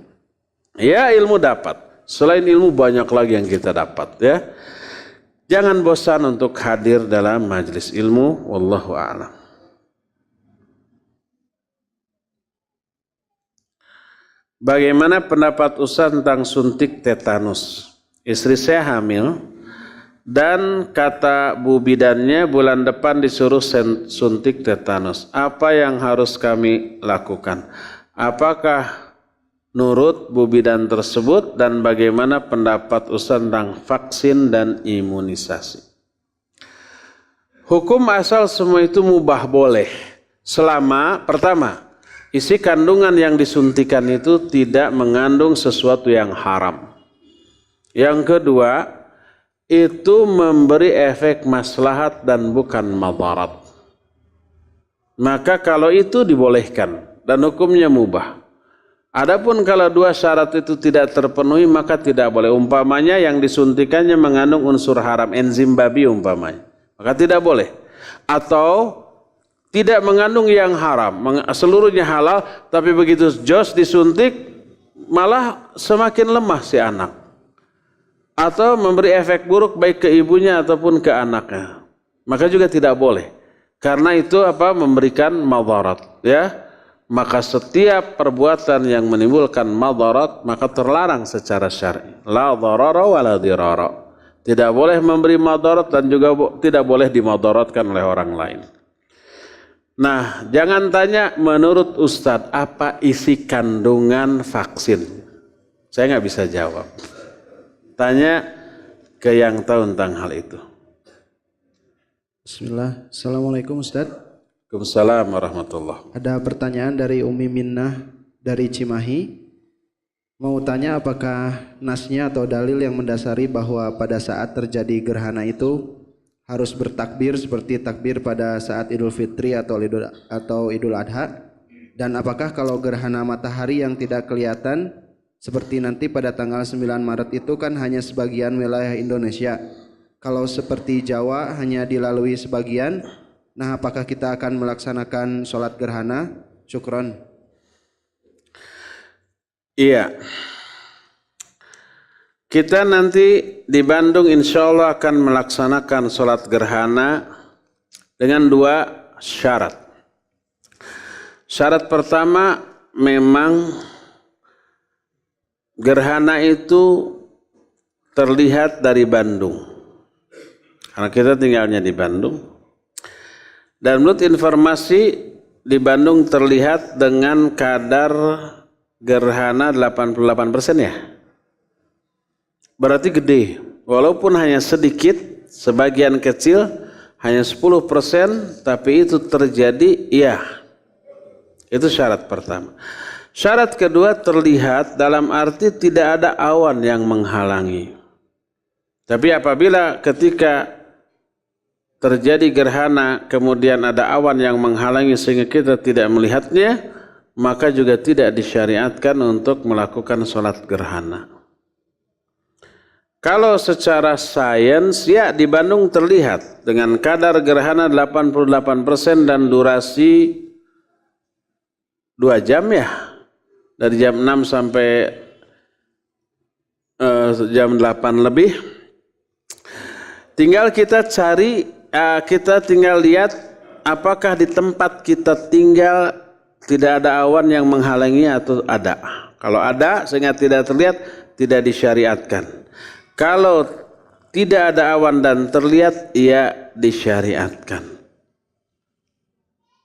Speaker 1: Ya, ilmu dapat. Selain ilmu banyak lagi yang kita dapat. Ya. Jangan bosan untuk hadir dalam majelis ilmu. Wallahu a'lam. Bagaimana pendapat Ustaz tentang suntik tetanus? Istri saya hamil dan kata bu bidannya bulan depan disuruh suntik tetanus. Apa yang harus kami lakukan? Apakah nurut bu bidan tersebut dan bagaimana pendapat Ustaz tentang vaksin dan imunisasi? Hukum asal semua itu mubah boleh selama pertama isi kandungan yang disuntikan itu tidak mengandung sesuatu yang haram. Yang kedua, itu memberi efek maslahat dan bukan madarat. Maka kalau itu dibolehkan dan hukumnya mubah. Adapun kalau dua syarat itu tidak terpenuhi maka tidak boleh. Umpamanya yang disuntikannya mengandung unsur haram, enzim babi umpamanya. Maka tidak boleh. Atau tidak mengandung yang haram, seluruhnya halal, tapi begitu jos disuntik malah semakin lemah si anak, atau memberi efek buruk baik ke ibunya ataupun ke anaknya, maka juga tidak boleh, karena itu memberikan madarat, ya. Maka setiap perbuatan yang menimbulkan madarat maka terlarang secara syar'i. La dharara wa la dirara. Tidak boleh memberi madarat dan juga tidak boleh dimadaratkan oleh orang lain. Nah, jangan tanya menurut Ustadz apa isi kandungan vaksin. Saya nggak bisa jawab. Tanya ke yang tahu tentang hal itu.
Speaker 2: Bismillah. Assalamualaikum Ustadz.
Speaker 1: Waalaikumsalam warahmatullahi.
Speaker 2: Ada pertanyaan dari Umi Minnah dari Cimahi. Mau tanya apakah nasnya atau dalil yang mendasari bahwa pada saat terjadi gerhana itu harus bertakbir seperti takbir pada saat Idul Fitri atau Idul Adha, dan apakah kalau gerhana matahari yang tidak kelihatan seperti nanti pada tanggal 9 Maret itu kan hanya sebagian wilayah Indonesia, kalau seperti Jawa hanya dilalui sebagian, nah apakah kita akan melaksanakan sholat gerhana? Syukron.
Speaker 1: Iya. Kita nanti di Bandung insya Allah akan melaksanakan sholat gerhana dengan dua syarat. Syarat pertama memang gerhana itu terlihat dari Bandung. Karena kita tinggalnya di Bandung. Dan menurut informasi di Bandung terlihat dengan kadar gerhana 88% ya. Berarti gede, walaupun hanya sedikit, sebagian kecil, hanya 10%, tapi itu terjadi, iya. Itu syarat pertama. Syarat kedua terlihat dalam arti tidak ada awan yang menghalangi. Tapi apabila ketika terjadi gerhana, kemudian ada awan yang menghalangi sehingga kita tidak melihatnya, maka juga tidak disyariatkan untuk melakukan sholat gerhana. Kalau secara sains, ya di Bandung terlihat dengan kadar gerhana 88% dan durasi 2 jam ya. Dari jam 6 sampai jam 8 lebih. Tinggal kita cari, kita tinggal lihat apakah di tempat kita tinggal tidak ada awan yang menghalangi atau ada. Kalau ada sehingga tidak terlihat, tidak disyariatkan. Kalau tidak ada awan dan terlihat, ia disyariatkan.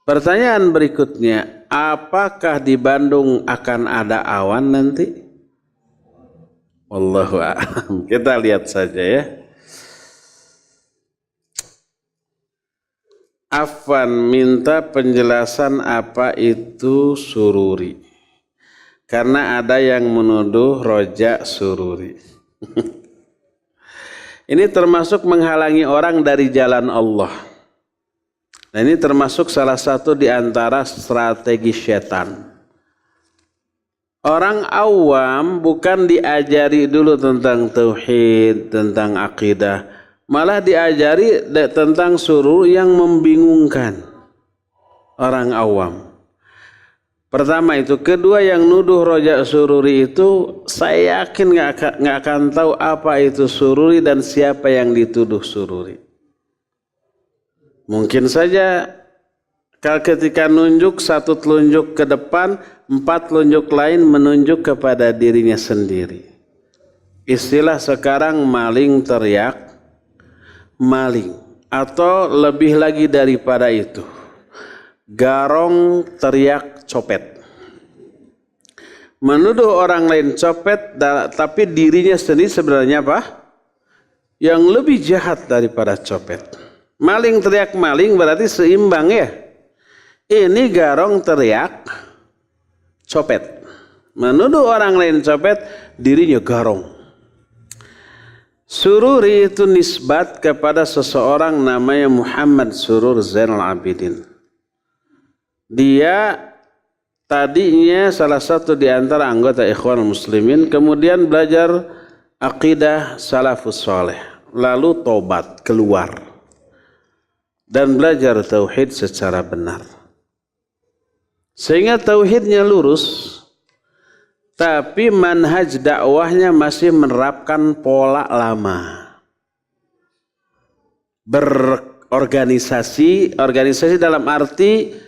Speaker 1: Pertanyaan berikutnya, apakah di Bandung akan ada awan nanti? Wallahu a'lam. Kita lihat saja ya. Afwan minta penjelasan apa itu sururi. Karena ada yang menuduh rojak sururi. Ini termasuk menghalangi orang dari jalan Allah. Nah, ini termasuk salah satu di antara strategi setan. Orang awam bukan diajari dulu tentang tauhid, tentang akidah, malah diajari tentang surur yang membingungkan orang awam. Pertama itu, kedua yang nuduh rojak sururi itu saya yakin nggak akan tahu apa itu sururi dan siapa yang dituduh sururi. Mungkin saja ketika nunjuk satu telunjuk ke depan, 4 telunjuk lain menunjuk kepada dirinya sendiri. Istilah sekarang maling teriak maling, atau lebih lagi daripada itu, garong teriak copet. Menuduh orang lain copet, tapi dirinya sendiri sebenarnya apa? Yang lebih jahat daripada copet. Maling teriak maling berarti seimbang ya. Ini garong teriak copet. Menuduh orang lain copet, dirinya garong. Sururi itu nisbat kepada seseorang namanya Muhammad Surur Zainal Abidin. Dia tadinya salah satu di antara anggota Ikhwanul Muslimin, kemudian belajar akidah salafus saleh, lalu tobat keluar dan belajar tauhid secara benar. Sehingga tauhidnya lurus, tapi manhaj dakwahnya masih menerapkan pola lama. Berorganisasi dalam arti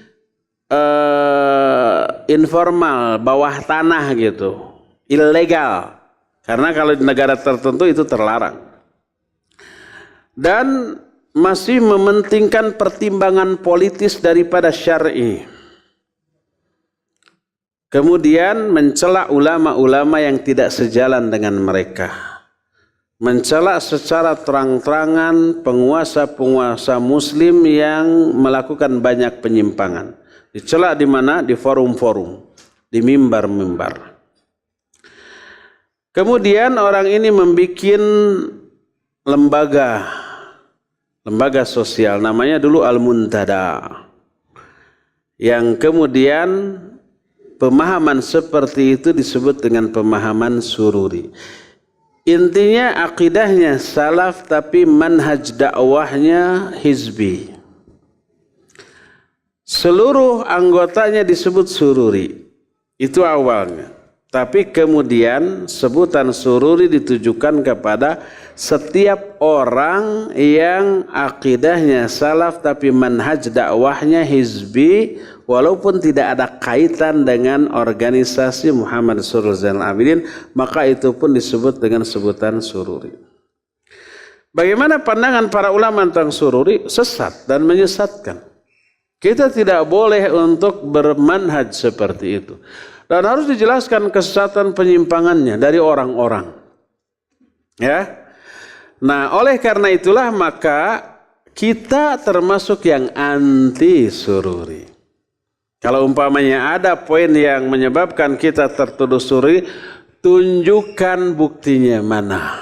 Speaker 1: informal, bawah tanah gitu, ilegal. Karena kalau di negara tertentu itu terlarang. Dan masih mementingkan pertimbangan politis daripada syar'i. Kemudian mencela ulama-ulama yang tidak sejalan dengan mereka. Mencela secara terang-terangan penguasa-penguasa muslim yang melakukan banyak penyimpangan. Dicela di mana? Di forum-forum, di mimbar-mimbar. Kemudian orang ini membuat lembaga sosial, namanya dulu Al-Muntada, yang kemudian pemahaman seperti itu disebut dengan pemahaman sururi. Intinya akidahnya salaf tapi manhaj dakwahnya hizbi. Seluruh anggotanya disebut sururi. Itu awalnya. Tapi kemudian sebutan sururi ditujukan kepada setiap orang yang akidahnya salaf tapi manhaj dakwahnya hizbi, walaupun tidak ada kaitan dengan organisasi Muhammad Surur Zainal Abidin, maka itu pun disebut dengan sebutan sururi. Bagaimana pandangan para ulama tentang sururi? Sesat dan menyesatkan. Kita tidak boleh untuk bermanhaj seperti itu. Dan harus dijelaskan kesesatan penyimpangannya dari orang-orang. Ya. Nah, oleh karena itulah maka kita termasuk yang anti sururi. Kalau umpamanya ada poin yang menyebabkan kita tertuduh sururi, tunjukkan buktinya mana.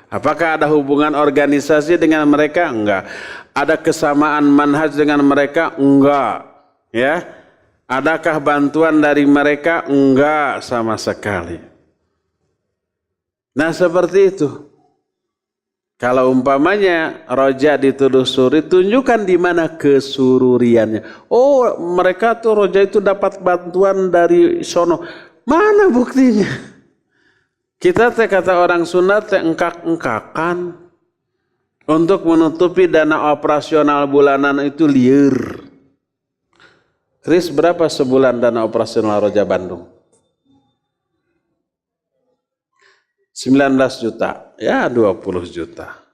Speaker 1: Apakah ada hubungan organisasi dengan mereka? Enggak. Ada kesamaan manhaj dengan mereka? Enggak. Ya. Adakah bantuan dari mereka? Enggak sama sekali. Nah, seperti itu. Kalau umpamanya roja dituduh suri, tunjukkan di mana kesururiannya. Oh, mereka tuh roja itu dapat bantuan dari sono. Mana buktinya? Kita kata orang Sunda engkak-engkakan untuk menutupi dana operasional bulanan itu liar. Kris, berapa sebulan dana operasional Roja Bandung? 19 juta, ya 20 juta.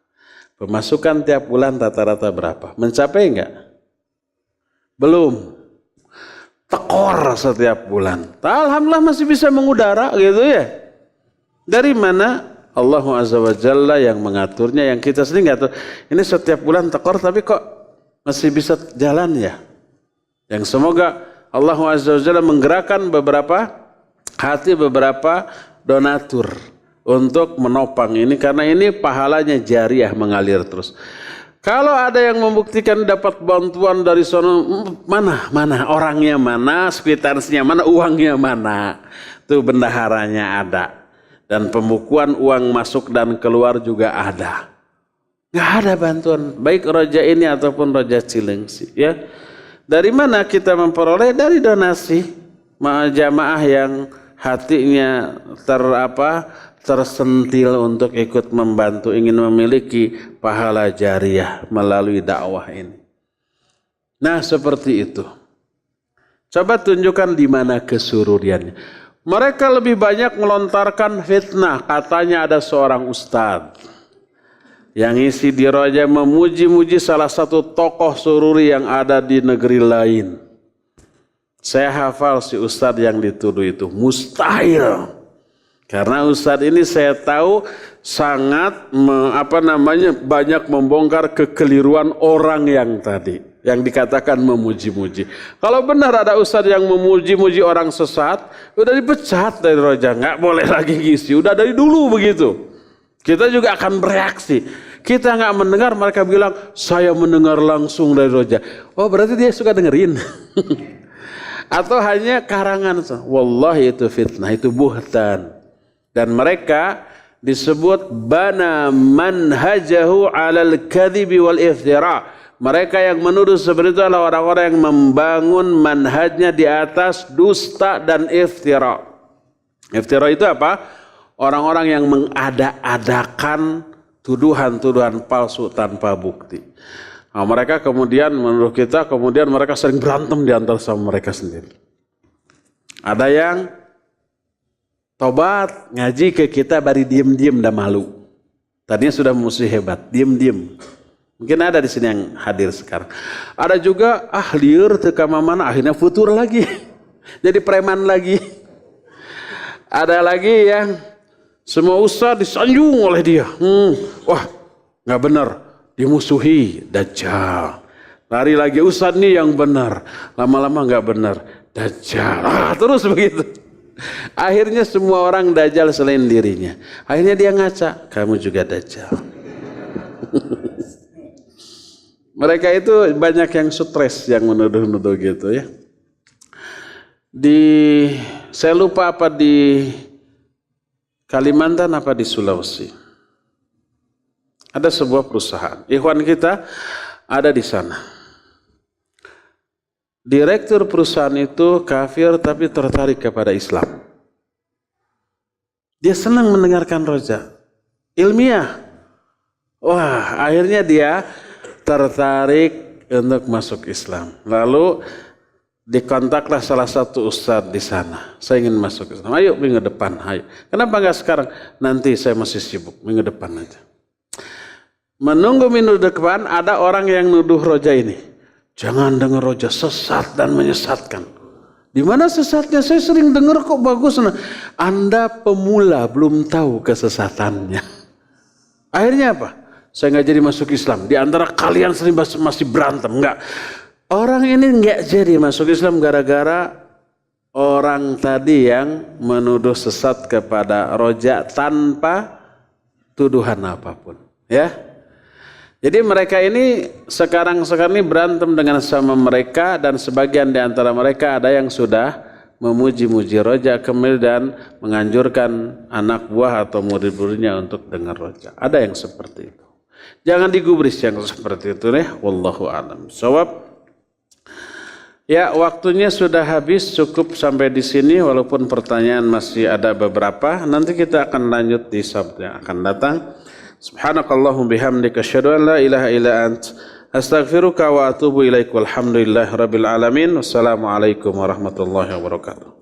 Speaker 1: Pemasukan tiap bulan rata-rata berapa? Mencapai enggak? Belum. Tekor setiap bulan. Alhamdulillah masih bisa mengudara gitu ya. Dari mana? Allah Azza wa Jalla yang mengaturnya, yang kita sendiri enggak tahu. Ini setiap bulan tekor tapi kok masih bisa jalan ya? Yang semoga Allah Azza wa Jalla menggerakkan beberapa hati beberapa donatur untuk menopang ini, karena ini pahalanya jariah mengalir terus. Kalau ada yang membuktikan dapat bantuan dari sono, mana orangnya mana, sekwitansinya mana, uangnya mana, tuh bendaharanya ada, dan pembukuan uang masuk dan keluar juga ada. Nggak ada bantuan, baik Roja ini ataupun Roja Cilengsi. Ya, dari mana kita memperoleh? Dari donasi jamaah yang hatinya tersentil untuk ikut membantu, ingin memiliki pahala jariah melalui dakwah ini. Nah, seperti itu. Coba tunjukkan di mana kesururiannya. Mereka lebih banyak melontarkan fitnah. Katanya ada seorang ustadz yang isi di Roja memuji-muji salah satu tokoh sururi yang ada di negeri lain. Saya hafal si ustadz yang dituduh itu. Mustahil. Karena ustadz ini saya tahu sangat banyak membongkar kekeliruan orang yang tadi, yang dikatakan memuji-muji. Kalau benar ada ustadz yang memuji-muji orang sesat, udah dipecat dari Roja, nggak boleh lagi ngisi. Udah dari dulu begitu. Kita juga akan bereaksi. Kita nggak mendengar, mereka bilang saya mendengar langsung dari Roja. Oh, berarti dia suka dengerin. Atau hanya karangan. Wallahi itu fitnah, itu buhtan. Dan mereka disebut bana manhajahu alal kadhibi wal iftira. Mereka yang menuduh seperti itu adalah orang-orang yang membangun manhajnya di atas dusta dan iftira. Iftira itu apa? Orang-orang yang mengada-adakan tuduhan-tuduhan palsu tanpa bukti. Nah, mereka kemudian menurut kita, kemudian mereka sering berantem di antara sama mereka sendiri. Ada yang tobat, ngaji ke kita bari diem-diem dah malu. Tadinya sudah musuh hebat, diem-diem. Mungkin ada di sini yang hadir sekarang. Ada juga liur teu mana, akhirnya futur lagi. Jadi preman lagi. Ada lagi yang semua ustaz disanjung oleh dia. Wah, nggak benar, dimusuhi, dajjal. Lari lagi ustaz nih yang benar. Lama-lama nggak benar, dajjal. Terus begitu. Akhirnya semua orang dajjal selain dirinya. Akhirnya dia ngaca, kamu juga dajjal. Mereka itu banyak yang stres yang menuduh-nuduh gitu ya. Saya lupa apa di Kalimantan apa di Sulawesi. Ada sebuah perusahaan. Ikhwan kita ada di sana. Direktur perusahaan itu kafir tapi tertarik kepada Islam. Dia senang mendengarkan Roja. Ilmiah. Wah, akhirnya dia tertarik untuk masuk Islam. Lalu dikontaklah salah satu ustadz di sana. Saya ingin masuk Islam. Ayo minggu depan, ayo. Kenapa enggak sekarang? Nanti saya masih sibuk. Minggu depan aja. Menunggu minggu depan ada orang yang nuduh Roja ini. Jangan dengar Roja, sesat dan menyesatkan. Di mana sesatnya? Saya sering dengar kok bagus. Nah, Anda pemula belum tahu kesesatannya. Akhirnya apa? Saya nggak jadi masuk Islam. Di antara kalian sering masih berantem, enggak? Orang ini nggak jadi masuk Islam gara-gara orang tadi yang menuduh sesat kepada Roja tanpa tuduhan apapun, ya. Jadi mereka ini sekarang ini berantem dengan sama mereka, dan sebagian di antara mereka ada yang sudah memuji-muji Roja kemudian menganjurkan anak buah atau murid-muridnya untuk dengar Roja. Ada yang seperti itu. Jangan digubris yang seperti itu nih. Wallahu a'lam. Shawab. Ya, waktunya sudah habis, cukup sampai di sini walaupun pertanyaan masih ada beberapa. Nanti kita akan lanjut di sabda yang akan datang. Subhanakallahum bihamdika asyhadu an la ilaha illa ant astaghfiruka wa atubu ilaik. Walhamdulillahirabbil alamin. Wassalamualaikum warahmatullahi wabarakatuh.